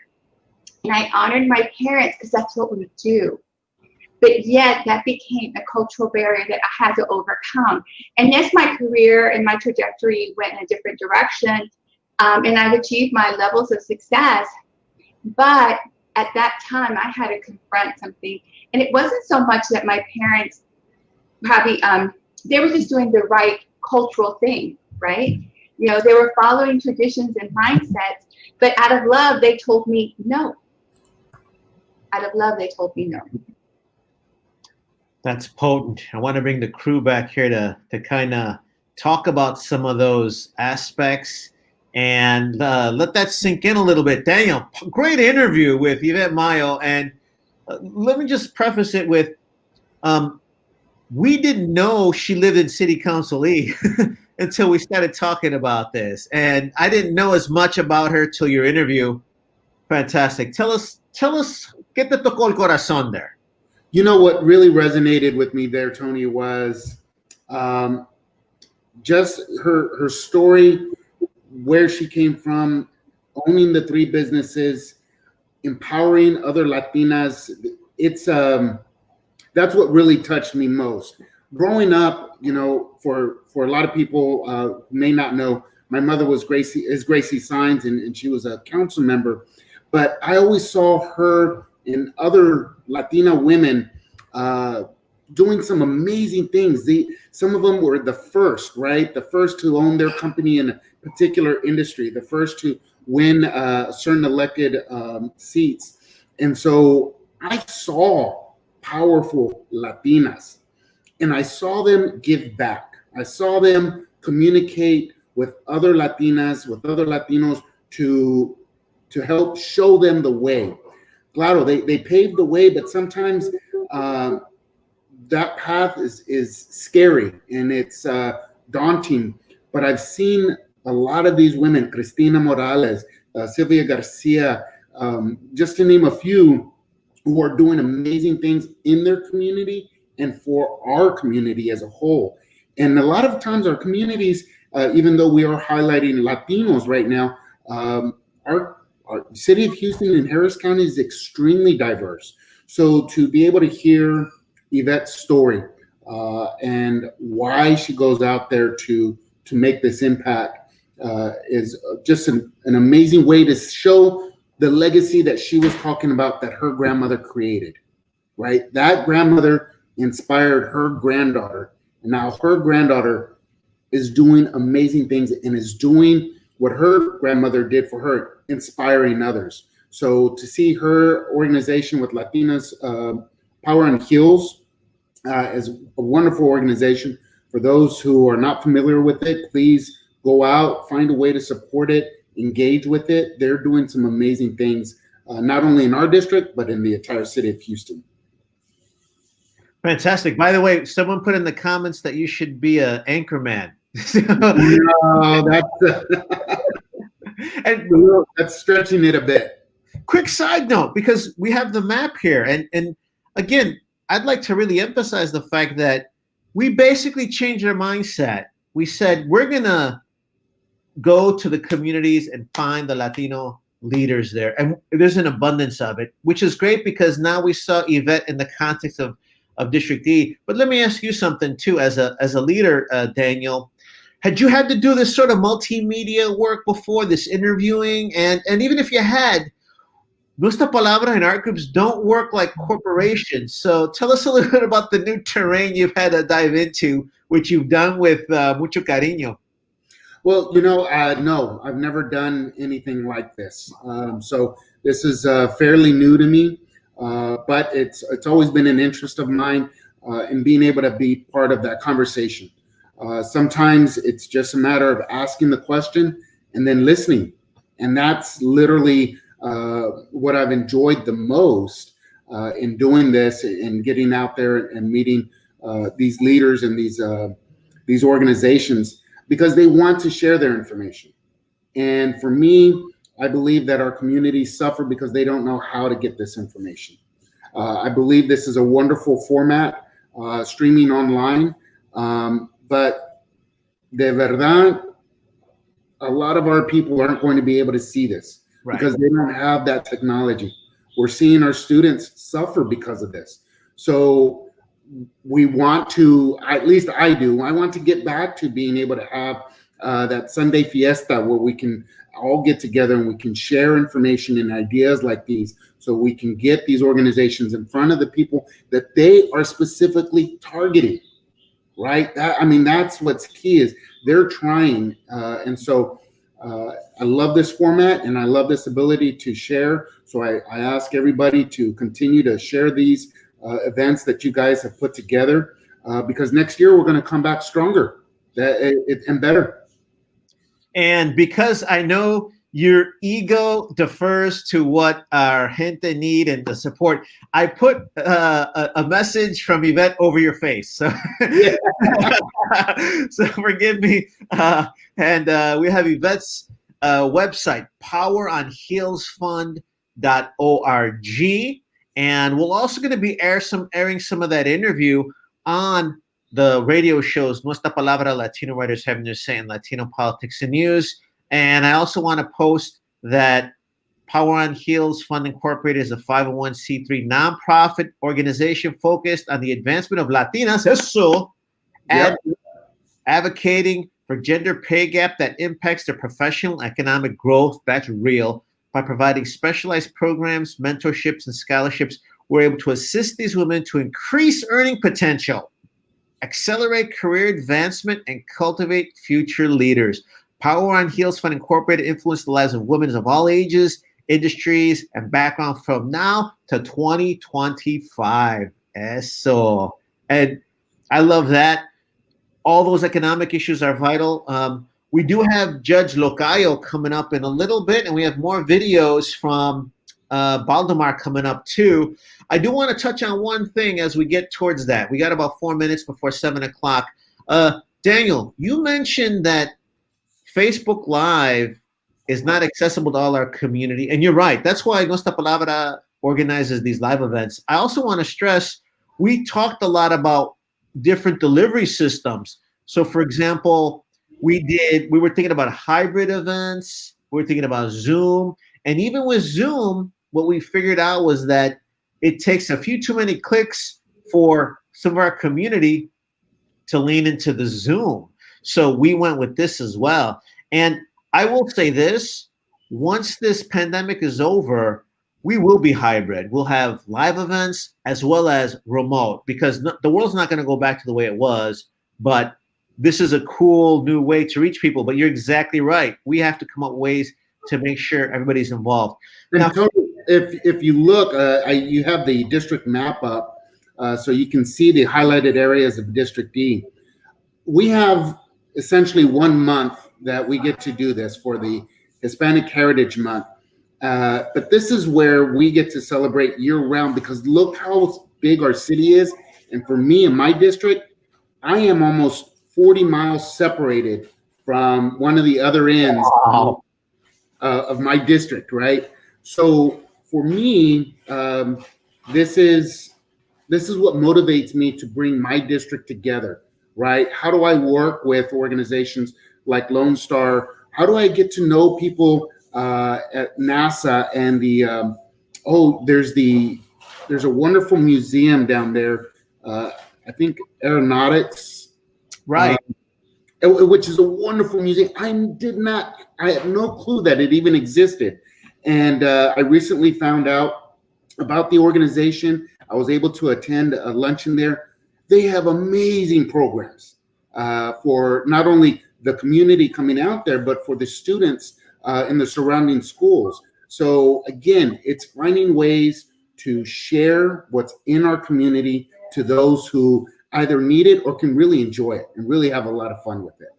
and I honored my parents because that's what we do. But yet that became a cultural barrier that I had to overcome. And yes, my career and my trajectory went in a different direction, and I've achieved my levels of success. But at that time, I had to confront something. And it wasn't so much that my parents probably, they were just doing the right cultural thing, right? They were following traditions and mindsets, but out of love, they told me no. Out of love, they told me no. That's potent. I want to bring the crew back here to kind of talk about some of those aspects and let that sink in a little bit. Daniel, great interview with Yvette Mayo. And let me just preface it with we didn't know she lived in City Council E until we started talking about this. And I didn't know as much about her till your interview. Fantastic. Tell us, ¿qué te tocó el corazón there? You know what really resonated with me there, Tony, was just her story, where she came from, owning the 3 businesses, empowering other Latinas. It's that's what really touched me most. Growing up, you know, for a lot of people who may not know, my mother was Gracie Saenz, and she was a council member. But I always saw her and other Latina women doing some amazing things. Some of them were the first, right? The first to own their company in a particular industry, the first to win certain elected seats. And so I saw powerful Latinas, and I saw them give back. I saw them communicate with other Latinas, with other Latinos to help show them the way. Claro, they paved the way, but sometimes that path is scary and it's daunting. But I've seen a lot of these women, Cristina Morales, Sylvia Garcia, just to name a few, who are doing amazing things in their community and for our community as a whole. And a lot of times our communities, even though we are highlighting Latinos right now, our city of Houston and Harris County is extremely diverse. So to be able to hear Yvette's story and why she goes out there to make this impact is just an amazing way to show the legacy that she was talking about that her grandmother created, right? That grandmother inspired her granddaughter. And now her granddaughter is doing amazing things and is doing what her grandmother did for her, inspiring others. So to see her organization with Latinas Power on Heels is a wonderful organization. For those who are not familiar with it, please go out, find a way to support it, engage with it. They're doing some amazing things, not only in our district, but in the entire city of Houston. Fantastic. By the way, someone put in the comments that you should be an anchor man. No, that's stretching it a bit. Quick side note, because we have the map here. And again, I'd like to really emphasize the fact that we basically changed our mindset. We said, we're going to go to the communities and find the Latino leaders there. And there's an abundance of it, which is great because now we saw Yvette in the context of District E. But let me ask you something too, as a leader, Daniel. Had you had to do this sort of multimedia work before, this interviewing? And even if you had, Nuestra Palabra and art groups don't work like corporations. So tell us a little bit about the new terrain you've had to dive into, which you've done with mucho cariño. Well, no, I've never done anything like this. So this is fairly new to me, but it's always been an interest of mine in being able to be part of that conversation. Sometimes it's just a matter of asking the question and then listening. And that's literally what I've enjoyed the most in doing this and getting out there and meeting these leaders and these organizations, because they want to share their information. And for me, I believe that our communities suffer because they don't know how to get this information. I believe this is a wonderful format, streaming online, but de verdad, a lot of our people aren't going to be able to see this because they don't have that technology. We're seeing our students suffer because of this. So we want to, at least I do, I want to get back to being able to have that Sunday fiesta where we can all get together and we can share information and ideas like these, so we can get these organizations in front of the people that they are specifically targeting, right? That's what's key, is they're trying. And so I love this format and I love this ability to share. So I ask everybody to continue to share these events that you guys have put together, because next year we're going to come back stronger and better. And because I know your ego defers to what our gente need and the support, I put a message from Yvette over your face. So, so forgive me. And we have Yvette's website, poweronheelsfund.org. And we're also going to be airing some of that interview on the radio shows Nuestra Palabra, Latino Writers Having Their Say, and Latino Politics and News. And I also want to post that Power on Heels Fund Incorporated is a 501c3 nonprofit organization focused on the advancement of Latinas, advocating for gender pay gap that impacts their professional and economic growth. That's real. By providing specialized programs, mentorships, and scholarships, we're able to assist these women to increase earning potential, accelerate career advancement, and cultivate future leaders. Power on Heels Fund Incorporated influenced the lives of women of all ages, industries, and background from now to 2025. Eso. And I love that. All those economic issues are vital. We do have Judge Locayo coming up in a little bit, and we have more videos from Baldemar coming up too. I do want to touch on one thing as we get towards that. We got about 4 minutes before 7 o'clock. Daniel, you mentioned that Facebook Live is not accessible to all our community, and you're right. That's why Nuestra Palabra organizes these live events. I also want to stress, we talked a lot about different delivery systems. So, for example, we were thinking about hybrid events. We were thinking about Zoom, and even with Zoom, what we figured out was that it takes a few too many clicks for some of our community to lean into the Zoom. So we went with this as well. And I will say this, once this pandemic is over, we will be hybrid. We'll have live events as well as remote, because the world's not going to go back to the way it was, but this is a cool new way to reach people. But you're exactly right. We have to come up with ways to make sure everybody's involved. And Now, Tony, if you look, you have the district map up, so you can see the highlighted areas of District E. We have essentially 1 month that we get to do this for the Hispanic Heritage Month. But this is where we get to celebrate year-round, because look how big our city is. And for me in my district, I am almost 40 miles separated from one of the other ends of my district, right? So for me, this is what motivates me to bring my district together, right? How do I work with organizations like Lone Star? How do I get to know people at NASA and there's a wonderful museum down there. I think Aeronautics, right. Which is a wonderful museum. I had no clue that it even existed. And I recently found out about the organization. I was able to attend a luncheon there. They have amazing programs for not only the community coming out there, but for the students in the surrounding schools. So again, it's finding ways to share what's in our community to those who either need it or can really enjoy it and really have a lot of fun with it.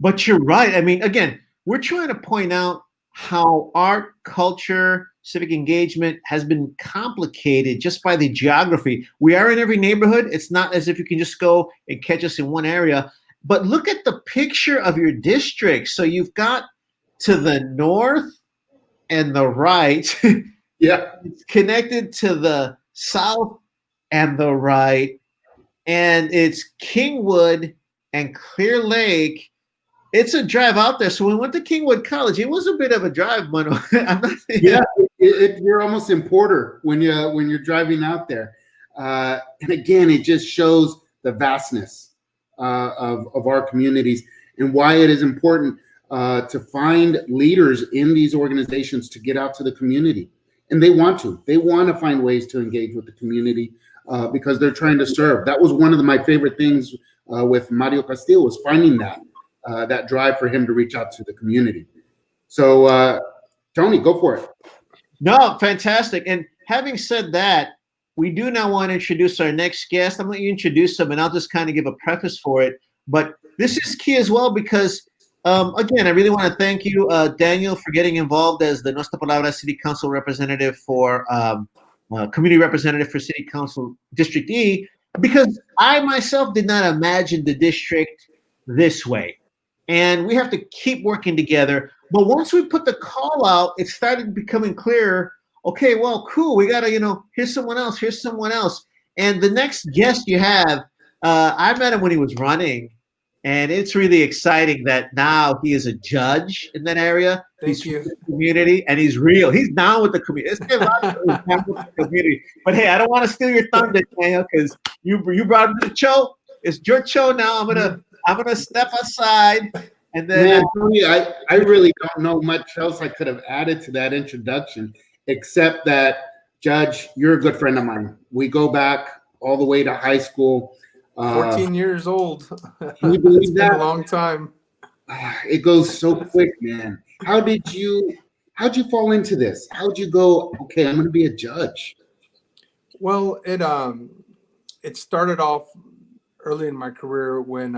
But you're right. I mean, again, we're trying to point out how art, culture, civic engagement has been complicated just by the geography. We are in every neighborhood. It's not as if you can just go and catch us in one area. But look at the picture of your district. So you've got to the north and the right. Yeah. It's connected to the south and the right. And it's Kingwood and Clear Lake. It's a drive out there. So when we went to Kingwood College, it was a bit of a drive, Mano. You're almost in Porter when you're driving out there. And again, it just shows the vastness of our communities and why it is important to find leaders in these organizations to get out to the community. And they want to find ways to engage with the community because they're trying to serve. That was one of my favorite things with Mario Castillo, was finding that drive for him to reach out to the community. So Tony, go for it. No, fantastic. And having said that, we do now want to introduce our next guest. I'm going to let you introduce him, and I'll just kind of give a preface for it. But this is key as well because, again, I really want to thank you, Daniel, for getting involved as the Nuestra Palabra City Council representative for community representative for City Council District E, because I myself did not imagine the district this way. And we have to keep working together. But once we put the call out, it started becoming clearer. Okay, well, cool. We got to, here's someone else. Here's someone else. And the next guest you have, I met him when he was running. And it's really exciting that now he is a judge in that area. Thank you. The community, and he's real. He's down with the community. He's down with the community. But hey, I don't want to steal your thunder, Daniel, because you brought him to the show. It's your show now. I'm gonna step aside, and then Man, Tony, I really don't know much else I could have added to that introduction, except that, Judge, you're a good friend of mine. We go back all the way to high school. 14 years old. Can you believe It's been that? a long time. It goes so quick, man. How'd you fall into this? How'd you go, okay, I'm gonna be a judge? Well, it started off early in my career when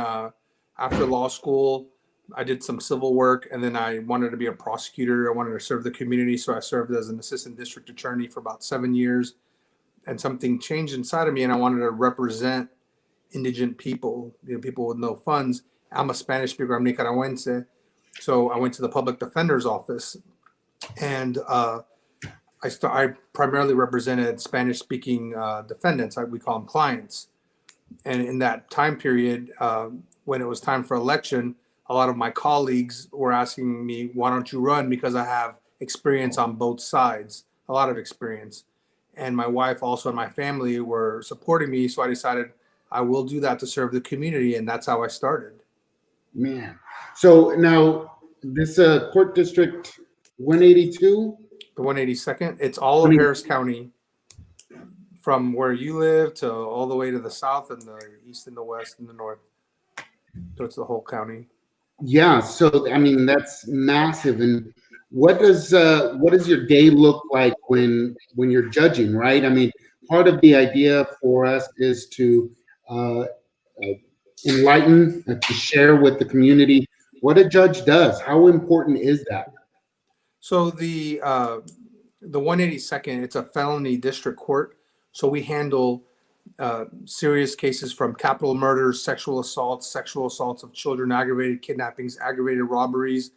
after law school, I did some civil work, and then I wanted to be a prosecutor. I wanted to serve the community, so I served as an assistant district attorney for about 7 years. And something changed inside of me, and I wanted to represent indigent people, people with no funds. I'm a Spanish speaker. I'm Nicaragüense. So I went to the public defender's office, and I primarily represented Spanish-speaking defendants. We call them clients. And in that time period, when it was time for election, a lot of my colleagues were asking me, why don't you run? Because I have experience on both sides, a lot of experience. And my wife also and my family were supporting me. So I decided I will do that to serve the community. And that's how I started. Man. So now this court district 182? The 182nd, it's all of Harris County, from where you live to all the way to the south and the east and the west and the north. So it's the whole county. Yeah. So, I mean, that's massive. And what does your day look like when you're judging, right? I mean, part of the idea for us is to enlighten, to share with the community what a judge does. How important is that? So the 182nd, it's a felony district court. So we handle serious cases from capital murders, sexual assaults of children, aggravated kidnappings, aggravated robberies,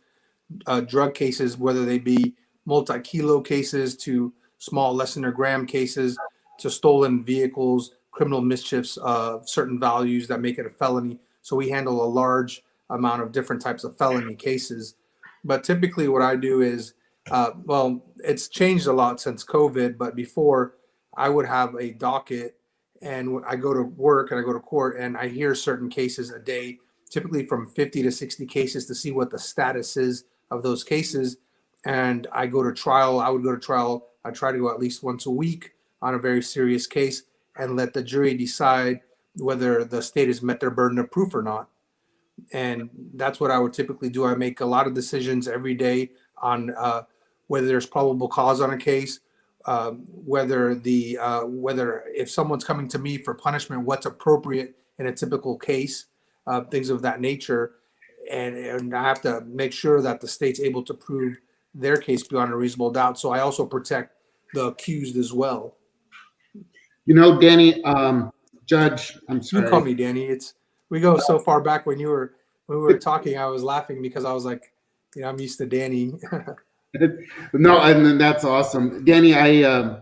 drug cases, whether they be multi-kilo cases to small less than a gram cases, to stolen vehicles, criminal mischiefs of certain values that make it a felony. So we handle a large amount of different types of felony cases. But typically what I do is, well, it's changed a lot since COVID, but before I would have a docket, and I go to work and I go to court and I hear certain cases a day, typically from 50 to 60 cases, to see what the status is of those cases. And I go to trial. I would go to trial. I try to go at least once a week on a very serious case and let the jury decide whether the state has met their burden of proof or not. And that's what I would typically do. I make a lot of decisions every day on whether there's probable cause on a case, whether if someone's coming to me for punishment, what's appropriate in a typical case, things of that nature. And I have to make sure that the state's able to prove their case beyond a reasonable doubt. So I also protect the accused as well. You know, Danny, Judge, I'm sorry. You call me Danny. We go so far back when we were talking. I was laughing because I was like, I'm used to Danny. No, and that's awesome, Danny. I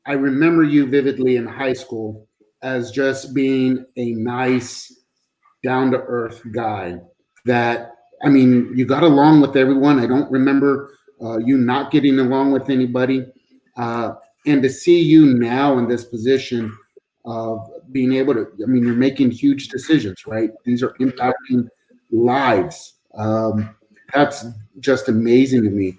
remember you vividly in high school as just being a nice, down-to-earth guy. That, I mean, you got along with everyone. I don't remember you not getting along with anybody. And to see you now in this position of being able to, I mean, you're making huge decisions, right? These are impacting lives. That's just amazing to me.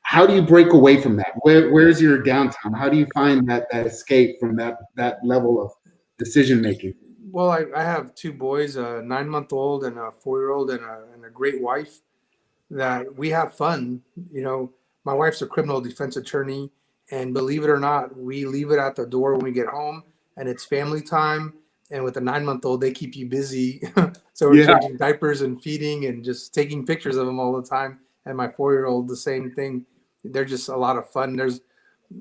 How do you break away from that? Where's your downtime? How do you find that escape from that level of decision making? Well, I have two boys, a 9-month-old and a 4-year-old, and a great wife that we have fun. My wife's a criminal defense attorney, And believe it or not, we leave it at the door when we get home, and it's family time. And with a 9-month-old, they keep you busy. So we're Yeah. changing diapers and feeding and just taking pictures of them all the time. And my 4-year-old, the same thing. They're just a lot of fun.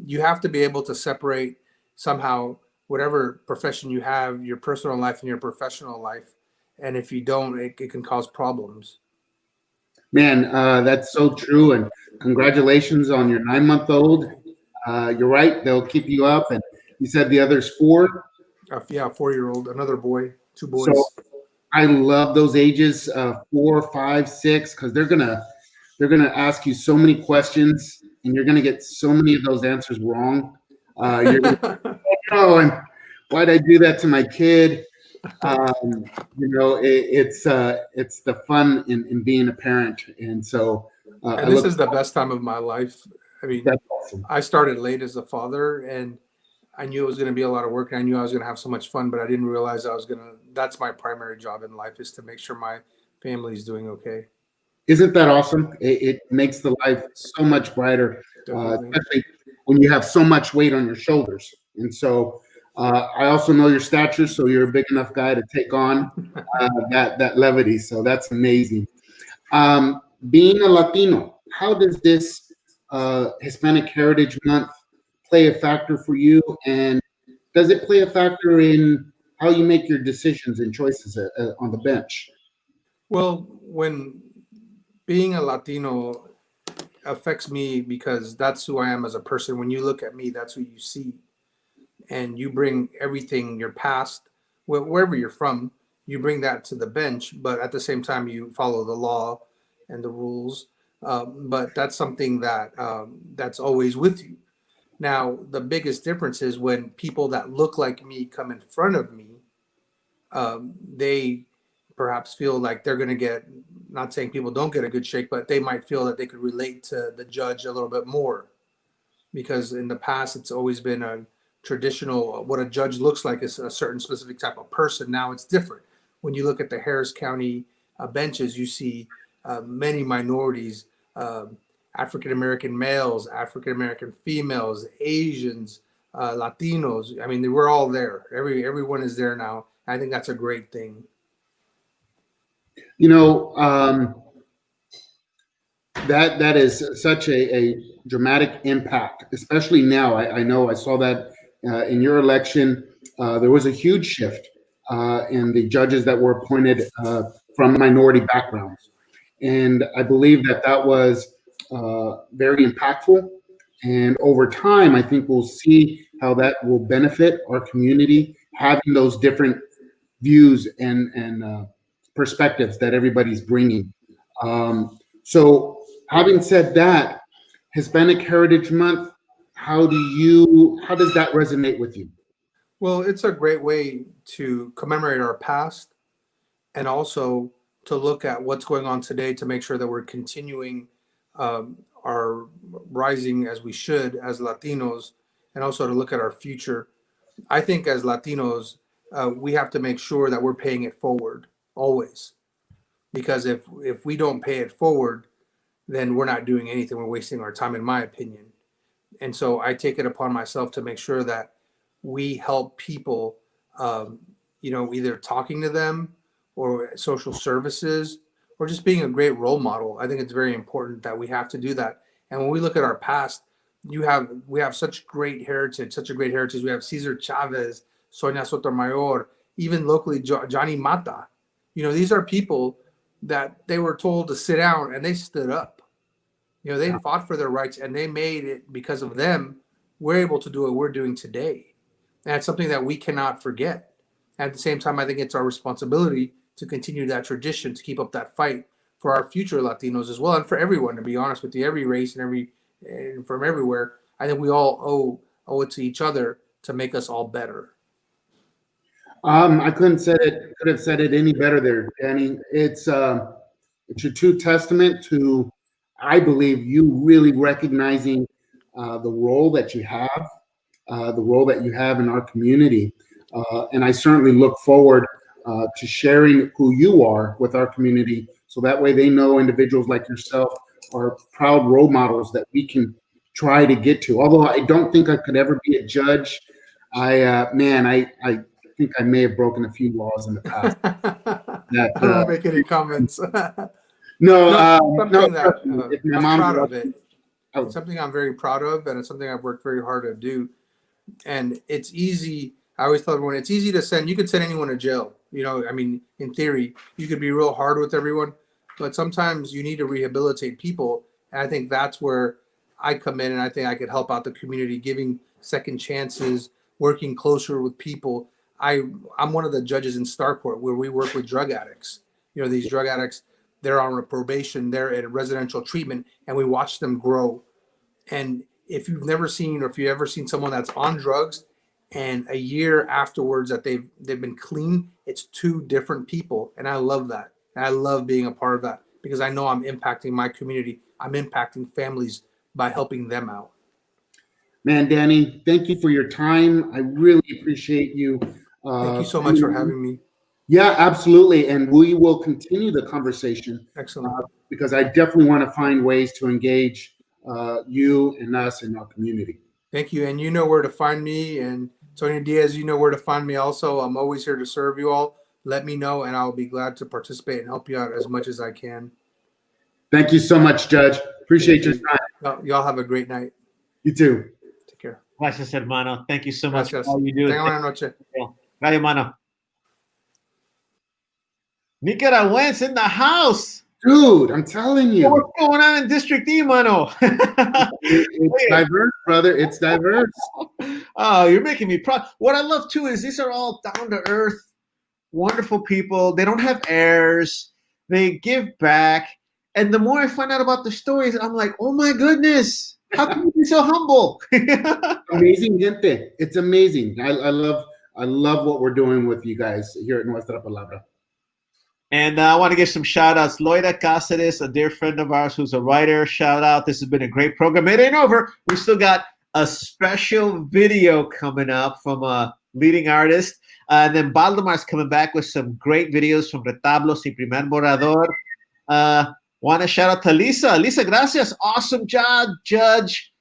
You have to be able to separate somehow whatever profession you have, your personal life and your professional life. And if you don't, it can cause problems. Man, that's so true. And congratulations on your 9-month-old. You're right. They'll keep you up. And you said the other's 4. Yeah, 4-year-old, another boy, 2 boys. So I love those ages, 4, 5, 6, because they're gonna ask you so many questions, and you're gonna get so many of those answers wrong. You're gonna, oh, and why'd I do that to my kid? It's the fun in being a parent, and so. And this is the best time of my life. I mean, that's awesome. I started late as a father, and I knew it was going to be a lot of work, and I knew I was going to have so much fun, but I didn't realize that's my primary job in life, is to make sure my family is doing okay. Isn't that awesome? It makes the life so much brighter, especially when you have so much weight on your shoulders. And so I also know your stature, so you're a big enough guy to take on that levity. So that's amazing. Being a Latino, how does this Hispanic Heritage Month play a factor for you? And does it play a factor in how you make your decisions and choices on the bench? Well, when being a Latino affects me, because that's who I am as a person. When you look at me, that's who you see. And you bring everything, your past, wherever you're from, you bring that to the bench. But at the same time, you follow the law and the rules. But that's something that that's always with you. Now, the biggest difference is when people that look like me come in front of me, they perhaps feel like they're going to get, not saying people don't get a good shake, but they might feel that they could relate to the judge a little bit more. Because in the past, it's always been a traditional, what a judge looks like is a certain specific type of person. Now it's different. When you look at the Harris County benches, you see many minorities, African-American males, African-American females, Asians, Latinos. I mean, we're all there. Everyone is there now. I think that's a great thing. That is such a dramatic impact, especially now. I know I saw that in your election. There was a huge shift in the judges that were appointed from minority backgrounds. And I believe that was very impactful. And over time, I think we'll see how that will benefit our community, having those different views and perspectives that everybody's bringing. So having said that, Hispanic Heritage Month, how does that resonate with you? Well, it's a great way to commemorate our past, and also to look at what's going on today to make sure that we're continuing our rising as we should as Latinos, and also to look at our future. I think as Latinos, we have to make sure that we're paying it forward always, because if we don't pay it forward, then we're not doing anything. We're wasting our time, in my opinion. And so I take it upon myself to make sure that we help people, either talking to them or social services, or just being a great role model. I think it's very important that we have to do that. And when we look at our past, we have such great heritage. We have Cesar Chavez, Sonia Sotomayor, even locally Johnny Mata. These are people that they were told to sit down, and they stood up. They fought for their rights, and they made it. Because of them, we're able to do what we're doing today. And it's something that we cannot forget. At the same time, I think it's our responsibility to continue that tradition, to keep up that fight for our future Latinos as well, and for everyone, to be honest with you, every race and from everywhere. I think we all owe it to each other to make us all better. I could have said it any better there, Danny. It's a true testament to, I believe, you really recognizing the role that you have, in our community. And I certainly look forward to sharing who you are with our community, so that way they know individuals like yourself are proud role models that we can try to get to. Although I don't think I could ever be a judge. I think I may have broken a few laws in the past. I don't make any comments. No, something that if my I'm mom proud of watched- it. It's something I'm very proud of, and it's something I've worked very hard to do. And it's easy. I always tell everyone it's easy to send. You could send anyone to jail. You know, I mean, in theory, you could be real hard with everyone, but sometimes you need to rehabilitate people. And I think that's where I come in, and I think I could help out the community, giving second chances, working closer with people. I'm one of the judges in Star Court where we work with drug addicts. You know, these drug addicts, they're on a probation, they're in residential treatment, and we watch them grow. And if you've never seen, or if you've ever seen someone that's on drugs and a year afterwards that they've been clean, it's two different people. And I love that. And I love being a part of that because I know I'm impacting my community. I'm impacting families by helping them out. Man, Danny, thank you for your time. I really appreciate you. Thank you so much for having me. Yeah, absolutely. And we will continue the conversation. Excellent. Because I definitely want to find ways to engage you and us in our community. Thank you. And you know where to find me. And Sonia Diaz, you know where to find me also. I'm always here to serve you all. Let me know, and I'll be glad to participate and help you out as much as I can. Thank you so much, Judge. Appreciate your time. Y'all have a great night. You too. Take care. Gracias, hermano. Thank you so much Gracias. for all you do. Tenga buena noche. Bye, hermano. Nicaraguense in the house. Dude, I'm telling you. What's going on in District E, mano? It's diverse, brother. It's diverse. Oh, you're making me proud. What I love, too, is these are all down-to-earth, wonderful people. They don't have heirs. They give back. And the more I find out about the stories, I'm like, oh, my goodness. How can you be so humble? Amazing gente. It's amazing. I love what we're doing with you guys here at Nuestra Palabra. And I want to give some shout outs. Loida Cáceres, a dear friend of ours who's a writer. Shout out. This has been a great program. It ain't over. We still got a special video coming up from a leading artist. And then Baldemar's coming back with some great videos from Retablos y Primer Borrador. Want to shout out to Lisa. Lisa, gracias. Awesome job, Judge.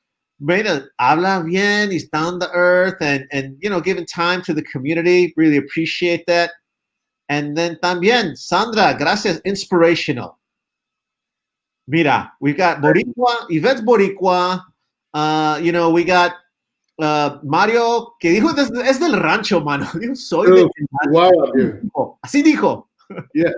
Habla bien. He's down to earth and you know, giving time to the community. Really appreciate that. And then también, Sandra, gracias, inspirational. Mira, we've got Boricua, Yvette's Boricua. You know, we got Mario, que dijo, es del rancho, mano. Dijo, soy del rancho. Wow, dude. Así dijo. Yes.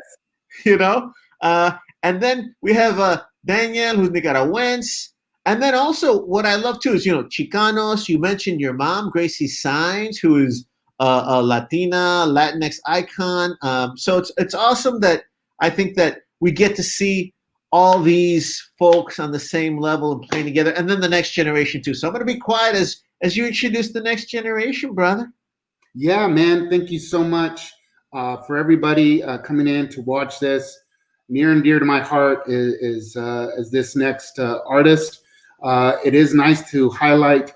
You know? And then we have Daniel, who's Nicaraguense. And then also, what I love, too, is, you know, Chicanos. You mentioned your mom, Gracie Saenz, who is a Latina, Latinx icon. So it's awesome that I think that we get to see all these folks on the same level and playing together, and then the next generation too. So I'm going to be quiet as you introduce the next generation, brother. Yeah, man. Thank you so much for everybody coming in to watch this. Near and dear to my heart is this next artist. It is nice to highlight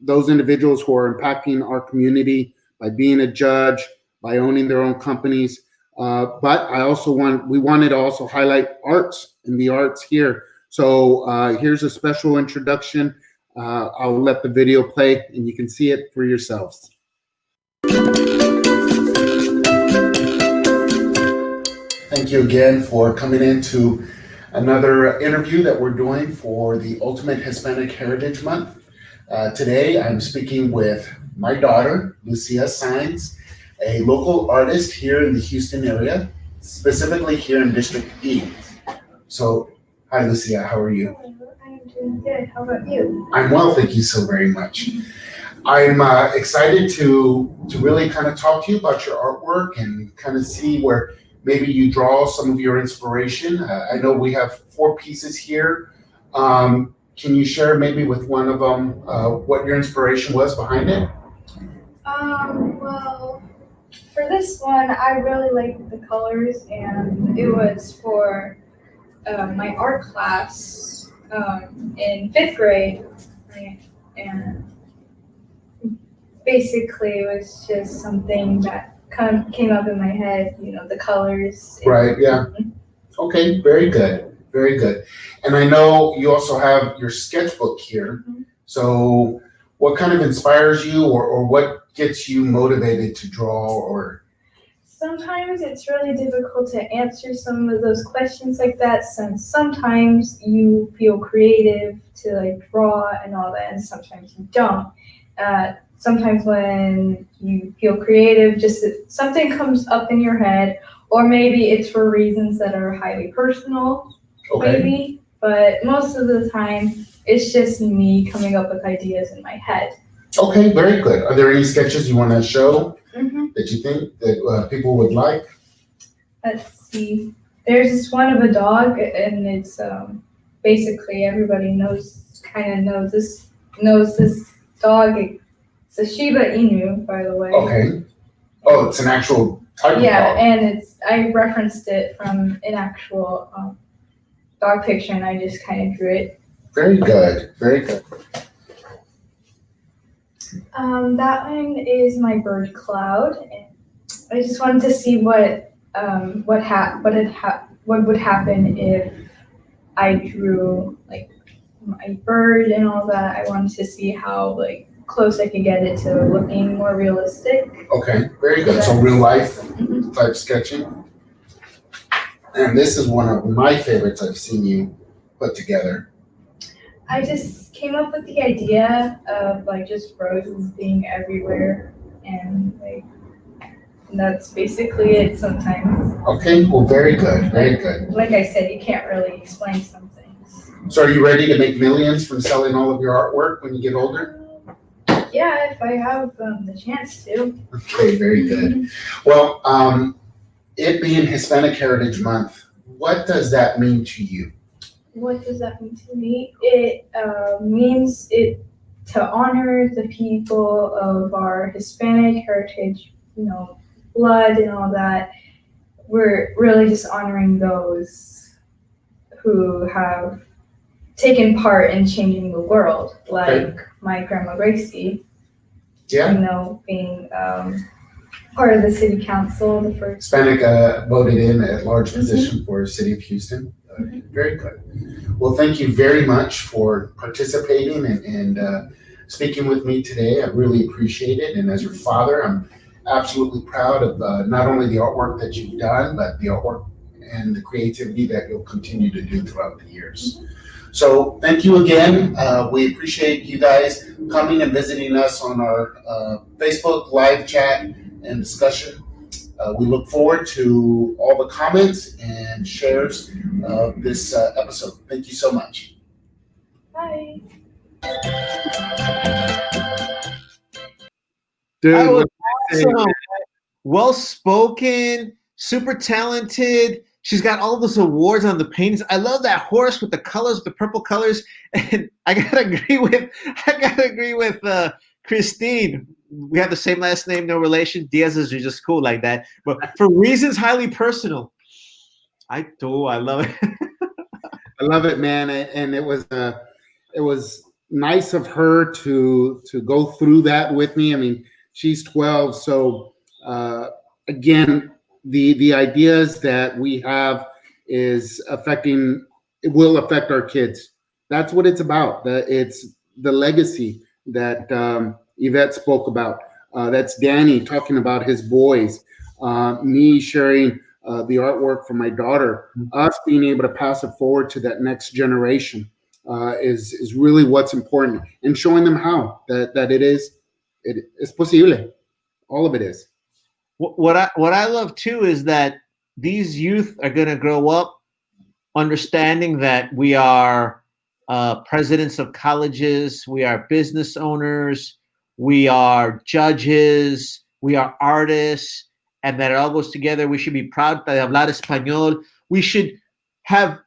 those individuals who are impacting our community by being a judge, by owning their own companies. But we wanted to also highlight arts and the arts here. So here's a special introduction. I'll let the video play and you can see it for yourselves. Thank you again for coming in to another interview that we're doing for the Ultimate Hispanic Heritage Month. Today, I'm speaking with my daughter, Lucia Saenz, a local artist here in the Houston area, specifically here in District E. So, hi, Lucia, how are you? I'm doing good. How about you? I'm well, thank you so very much. I'm excited to really kind of talk to you about your artwork and kind of see where maybe you draw some of your inspiration. I know we have 4 pieces here. Can you share maybe with one of them what your inspiration was behind it? Well, for this one, I really liked the colors, and it was for my art class in 5th grade. And basically, it was just something that came up in my head, you know, the colors. Right, yeah. Okay, very good. Very good. And I know you also have your sketchbook here. Mhm. So what kind of inspires you, or what gets you motivated to draw? Or Sometimes it's really difficult to answer some of those questions like that, since sometimes you feel creative to like draw and all that, and sometimes you don't. Sometimes when you feel creative, just something comes up in your head, or maybe it's for reasons that are highly personal, maybe. But most of the time, it's just me coming up with ideas in my head. Okay, very good. Are there any sketches you want to show Mm-hmm. that you think that people would like? Let's see. There's this one of a dog, and it's basically everybody kind of knows this dog. It's a Shiba Inu, by the way. Okay. Oh, it's an actual type of Yeah, dog. and I referenced it from an actual dog picture, and I just kind of drew it. Very good. Very good. That one is my bird Cloud, and I just wanted to see what would happen if I drew like my bird and all that. I wanted to see how like close I could get it to looking more realistic. Okay, very good. So real life Mhm. type sketching. And this is one of my favorites I've seen you put together. I just came up with the idea of like just roses being everywhere, and like that's basically it sometimes. Okay, well, very good, very good. Like I said, you can't really explain some things. So are you ready to make millions from selling all of your artwork when you get older? Yeah, if I have the chance to. Okay, very good. Well, it being Hispanic Heritage Month, what does that mean to you? What does that mean to me? It means it to honor the people of our Hispanic heritage, blood and all that. We're really just honoring those who have taken part in changing the world, like my grandma Gracie, Yeah, being part of the city council, the first. Hispanic voted in at large position for City of Houston. Very good. Well, thank you very much for participating and speaking with me today. I really appreciate it. And as your father, I'm absolutely proud of not only the artwork that you've done, but the artwork and the creativity that you'll continue to do throughout the years. So thank you again. We appreciate you guys coming and visiting us on our Facebook live chat and discussion. We look forward to all the comments and shares of this episode. Thank you so much. Bye. Dude, That was hey, awesome. Well spoken, super talented. She's got all those awards on the paintings. I love that horse with the colors, the purple colors. And I gotta agree with Christine. We have the same last name, no relation. Diaz is just cool like that. But for reasons highly personal, I love it. I love it, man. And it was nice of her to go through that with me. I mean, she's 12, so again, the ideas that we have it will affect our kids. That's what it's about. It's the legacy that Yvette spoke about. That's Danny talking about his boys, me sharing the artwork from my daughter, us being able to pass it forward to that next generation is really what's important, and showing them how that it is posible. All of it is. What I love too is that these youth are going to grow up understanding that we are presidents of colleges, we are business owners, we are judges, we are artists, and that it all goes together. We should be proud de hablar español. We should have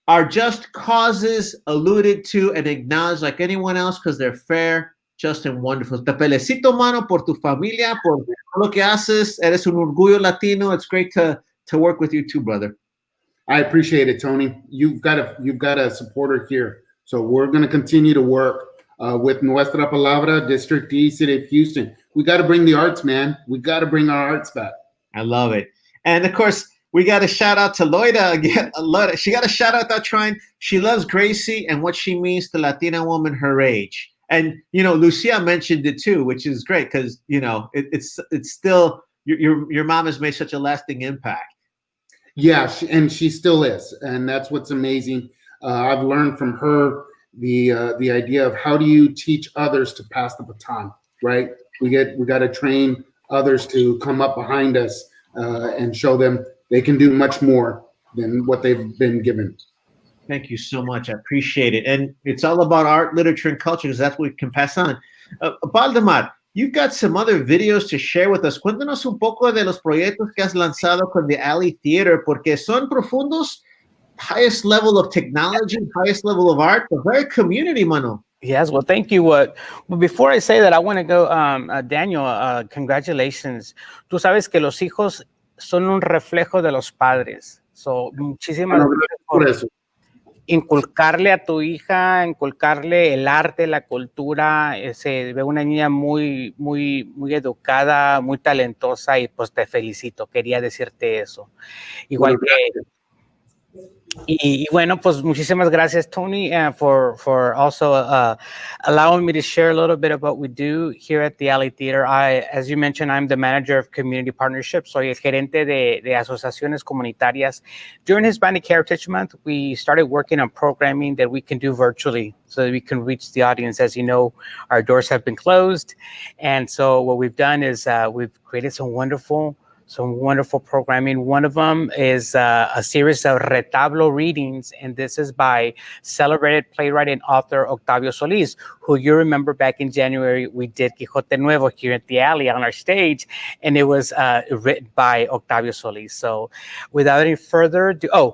our just causes alluded to and acknowledged like anyone else because they're fair, just and wonderful. Te felicito, mano, por tu familia, por lo que haces. Eres un orgullo Latino. It's great to work with you too, brother. I appreciate it, Tony. You've got a supporter here. So we're going to continue to work with Nuestra Palabra, District E, City of Houston. We got to bring the arts, man. We got to bring our arts back. I love it. And of course, we got a shout out to Loida again. Loida, she got a shout out that trying. She loves Gracie and what she means to Latina woman her age. And Lucia mentioned it too, which is great because it's still your mom has made such a lasting impact. Yeah, and she still is, and that's what's amazing. I've learned from her the idea of how do you teach others to pass the baton, right? We got to train others to come up behind us and show them they can do much more than what they've been given. Thank you so much. I appreciate it. And it's all about art, literature, and culture because that's what we can pass on. Baldemar, you've got some other videos to share with us. Cuéntanos un poco de los proyectos que has lanzado con the Alley Theater, porque son profundos, highest level of technology, highest level of art, but very community, mano. Yes, well, thank you. Well, before I say that, I want to go, Daniel, congratulations. Tú sabes que los hijos son un reflejo de los padres. So, muchísimas gracias por eso. Inculcarle a tu hija, inculcarle el arte, la cultura. Se ve una niña muy, muy, muy educada, muy talentosa y pues te felicito. Quería decirte eso. Igual que... Y bueno, pues muchísimas gracias, Tony, for also allowing me to share a little bit about what we do here at the Alley Theater. As you mentioned, I'm the manager of community partnerships. Soy el gerente de asociaciones comunitarias. During Hispanic Heritage Month, we started working on programming that we can do virtually so that we can reach the audience. As you know, our doors have been closed. And so what we've done is we've created some wonderful programming. One of them is a series of retablo readings, and this is by celebrated playwright and author Octavio Solis, who you remember back in January, we did Quijote Nuevo here at the Alley on our stage, and it was written by Octavio Solis. So without any further ado,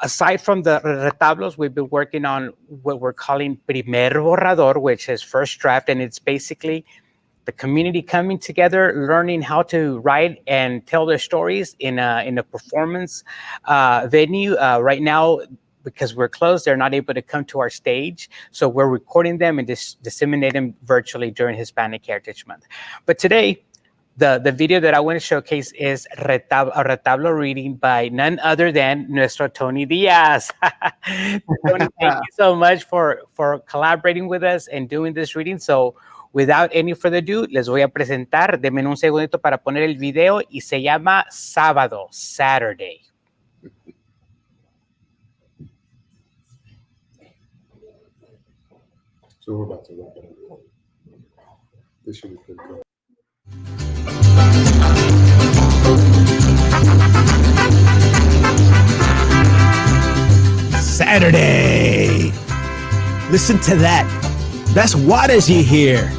aside from the retablos, we've been working on what we're calling Primer Borrador, which is first draft, and it's basically the community coming together, learning how to write and tell their stories in a performance venue. Right now, because we're closed, they're not able to come to our stage. So we're recording them and disseminate them virtually during Hispanic Heritage Month. But today, the video that I want to showcase is a retablo reading by none other than nuestro Tony Diaz. Tony, thank you so much for collaborating with us and doing this reading. So without any further ado, les voy a presentar. Denme un segundito para poner el video y se llama Sábado, Saturday. So we're about to wrap it up. This should be good. Saturday. Listen to that. That's Juarez you hear.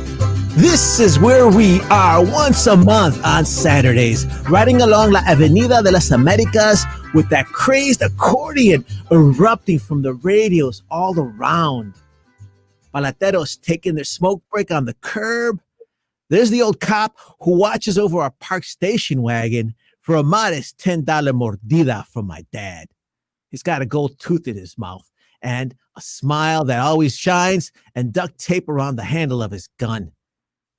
This is where we are once a month on Saturdays, riding along La Avenida de las Americas with that crazed accordion erupting from the radios all around. Palateros taking their smoke break on the curb. There's the old cop who watches over our park station wagon for a modest $10 mordida from my dad. He's got a gold tooth in his mouth and a smile that always shines and duct tape around the handle of his gun.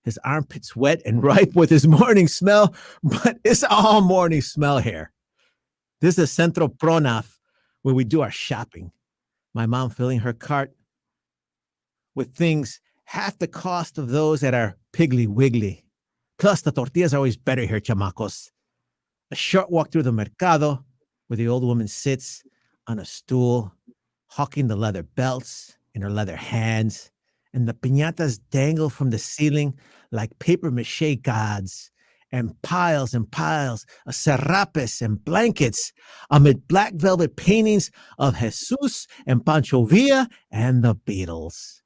His armpits wet and ripe with his morning smell, but it's all morning smell here. This is Centro Pronaf, where we do our shopping. My mom filling her cart with things half the cost of those at our Piggly Wiggly. Plus, the tortillas are always better here, chamacos. A short walk through the mercado, where the old woman sits on a stool, hawking the leather belts in her leather hands, and the piñatas dangle from the ceiling like paper mache gods, and piles of serapes and blankets amid black velvet paintings of Jesus and Pancho Villa and the Beatles.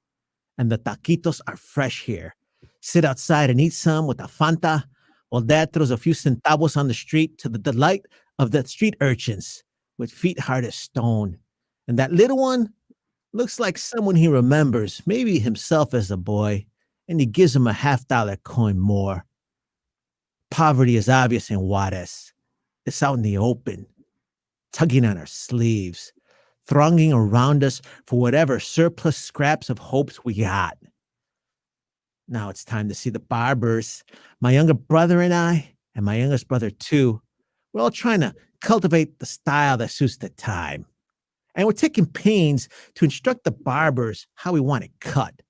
And the taquitos are fresh here. Sit outside and eat some with a Fanta, while Dad throws a few centavos on the street to the delight of the street urchins with feet hard as stone. And that little one looks like someone he remembers, maybe himself as a boy, and he gives him a $50 coin more. Poverty is obvious in Juarez. It's out in the open, tugging on our sleeves, thronging around us for whatever surplus scraps of hopes we got. Now it's time to see the barbers. My younger brother and I, and my youngest brother too, We're all trying to cultivate the style that suits the time. And we're taking pains to instruct the barbers how we want it cut.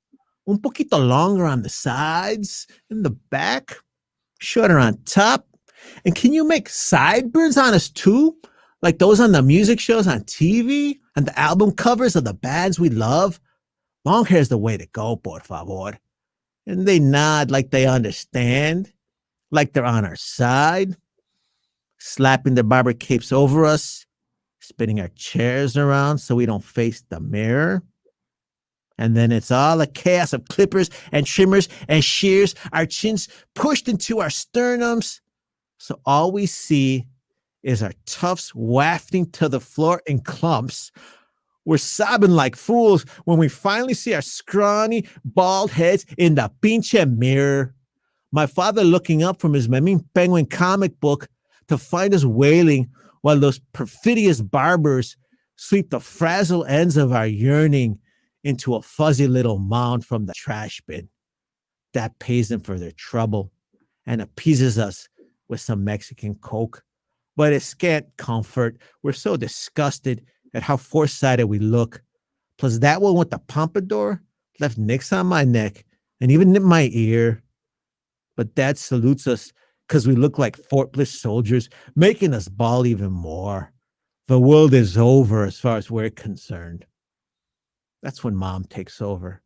Un poquito longer on the sides, in the back, shorter on top. And can you make sideburns on us too? Like those on the music shows on TV and the album covers of the bands we love? Long hair is the way to go, por favor. And they nod like they understand, like they're on our side, slapping their barber capes over us, spinning our chairs around so we don't face the mirror. And then it's all a chaos of clippers and trimmers and shears, our chins pushed into our sternums. So all we see is our tufts wafting to the floor in clumps. We're sobbing like fools when we finally see our scrawny, bald heads in the pinche mirror. My father looking up from his Meming Penguin comic book to find us wailing while those perfidious barbers sweep the frazzled ends of our yearning into a fuzzy little mound from the trash bin. That pays them for their trouble and appeases us with some Mexican Coke. But it's scant comfort. We're so disgusted at how foresighted we look. Plus that one with the pompadour left nicks on my neck and even nipped my ear. But Dad salutes us because we look like Fort Bliss soldiers, making us bawl even more. The world is over as far as we're concerned. That's when Mom takes over.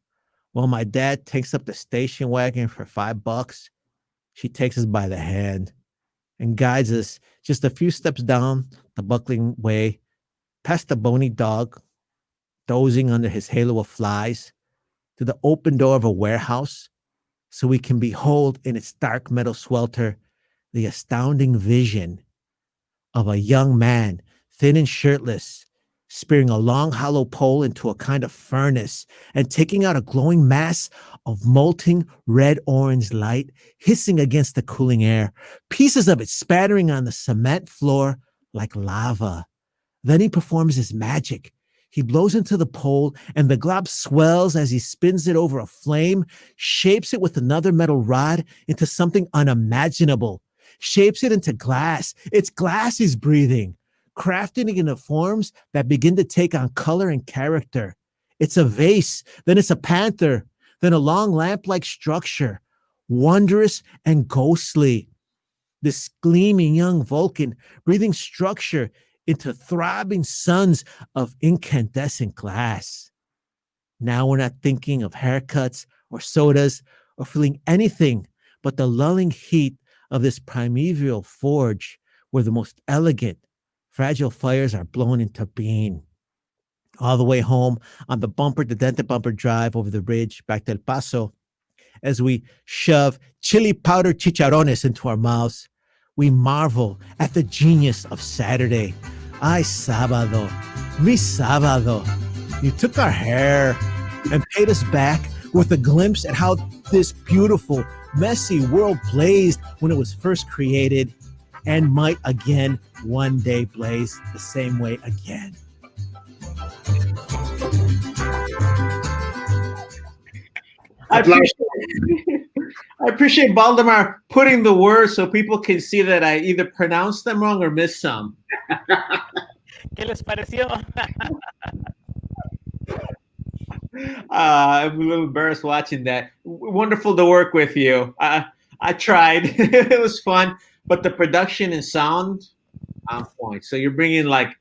While my dad takes up the station wagon for $5, she takes us by the hand and guides us just a few steps down the buckling way, past the bony dog, dozing under his halo of flies, to the open door of a warehouse, so we can behold in its dark metal swelter the astounding vision of a young man, thin and shirtless, spearing a long hollow pole into a kind of furnace and taking out a glowing mass of molten red-orange light, hissing against the cooling air, pieces of it spattering on the cement floor like lava. Then he performs his magic. He blows into the pole, and the glob swells as he spins it over a flame, shapes it with another metal rod into something unimaginable, shapes it into glass. It's glass he's breathing, crafting it into forms that begin to take on color and character. It's a vase, then it's a panther, then a long lamp-like structure, wondrous and ghostly. This gleaming young Vulcan breathing structure into throbbing suns of incandescent glass. Now we're not thinking of haircuts or sodas or feeling anything but the lulling heat of this primeval forge where the most elegant, fragile fires are blown into being. All the way home on the dented bumper drive over the bridge back to El Paso, as we shove chili powder chicharrones into our mouths, we marvel at the genius of Saturday. Ay, sábado, mi sábado. You took our hair and paid us back with a glimpse at how this beautiful, messy world blazed when it was first created and might again one day blaze the same way again. I appreciate Baldemar putting the words so people can see that I either pronounce them wrong or miss some. ¿Qué les pareció? I'm a little embarrassed watching that. Wonderful to work with you. I tried. It was fun, but the production and sound on point. So you're bringing like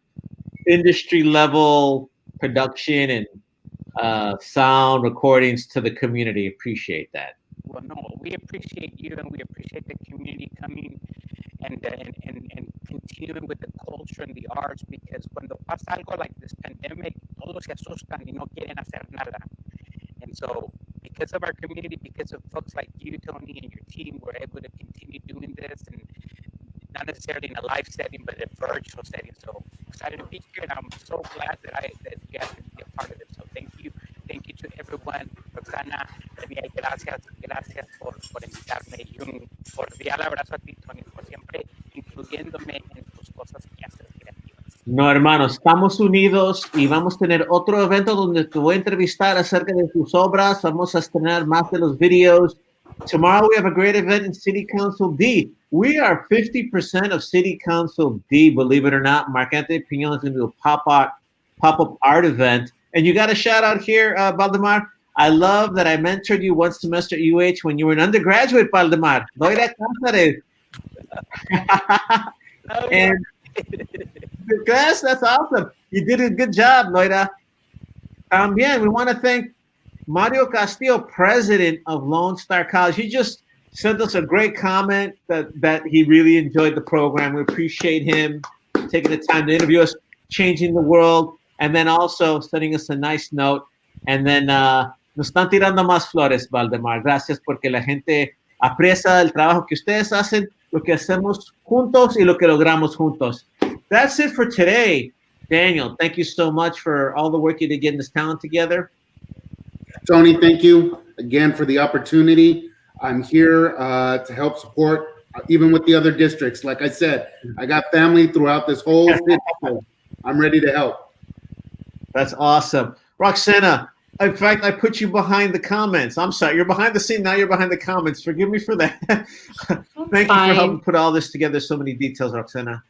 industry level production and sound recordings to the community. Appreciate that. Well, no, we appreciate you and we appreciate the community coming and continuing with the culture and the arts, because cuando pasa algo like this pandemic, todos se asustan y no quieren hacer nada. And so because of our community, because of folks like you, Tony, and your team, we're able to continue doing this, and not necessarily in a live setting, but a virtual setting. So excited to be here, and I'm so glad that you guys can be a part of it. So thank you to everyone. Roxana, gracias por invitarme, y un cordial abrazo a ti, Tony, por siempre incluyéndome en tus cosas que haces creativas. No, hermano, estamos unidos y vamos a tener otro evento donde te voy a entrevistar acerca de tus obras. Vamos a estrenar más de los videos Tomorrow we have a great event in City Council D. We are 50% of City Council D, believe it or not. Mark Anthony Piñon is going to do a pop-up art event. And you got a shout out here, Baldemar. I love that I mentored you one semester at UH when you were an undergraduate, Baldemar. Loira Cáceres. And class, that's awesome. You did a good job, Loira. Bien, we want to thank Mario Castillo, president of Lone Star College. He just sent us a great comment that he really enjoyed the program. We appreciate him taking the time to interview us, changing the world, and then also sending us a nice note. And then nos están tirando más flores, Baldemar. Gracias porque la gente aprecia el trabajo que ustedes hacen, lo que hacemos juntos y lo que logramos juntos. That's it for today. Daniel, thank you so much for all the work you did getting this talent together. Tony, thank you again for the opportunity. I'm here to help support, even with the other districts. Like I said, I got family throughout this whole city, so I'm ready to help. That's Awesome. Roxana, in fact, I put you behind the comments. I'm sorry, you're behind the scene, now you're behind the comments. Forgive me for that. Thank you for helping put all this together, so many details, Roxana.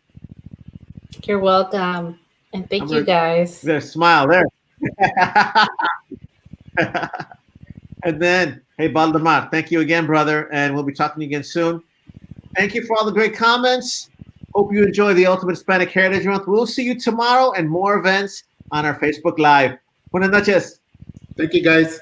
You're welcome. And thank you guys. There, smile there. And then, hey, Baldemar, thank you again, brother. And we'll be talking to you again soon. Thank you for all the great comments. Hope you enjoy the Ultimate Hispanic Heritage Month. We'll see you tomorrow and more events on our Facebook Live. Buenas noches. Thank you, guys.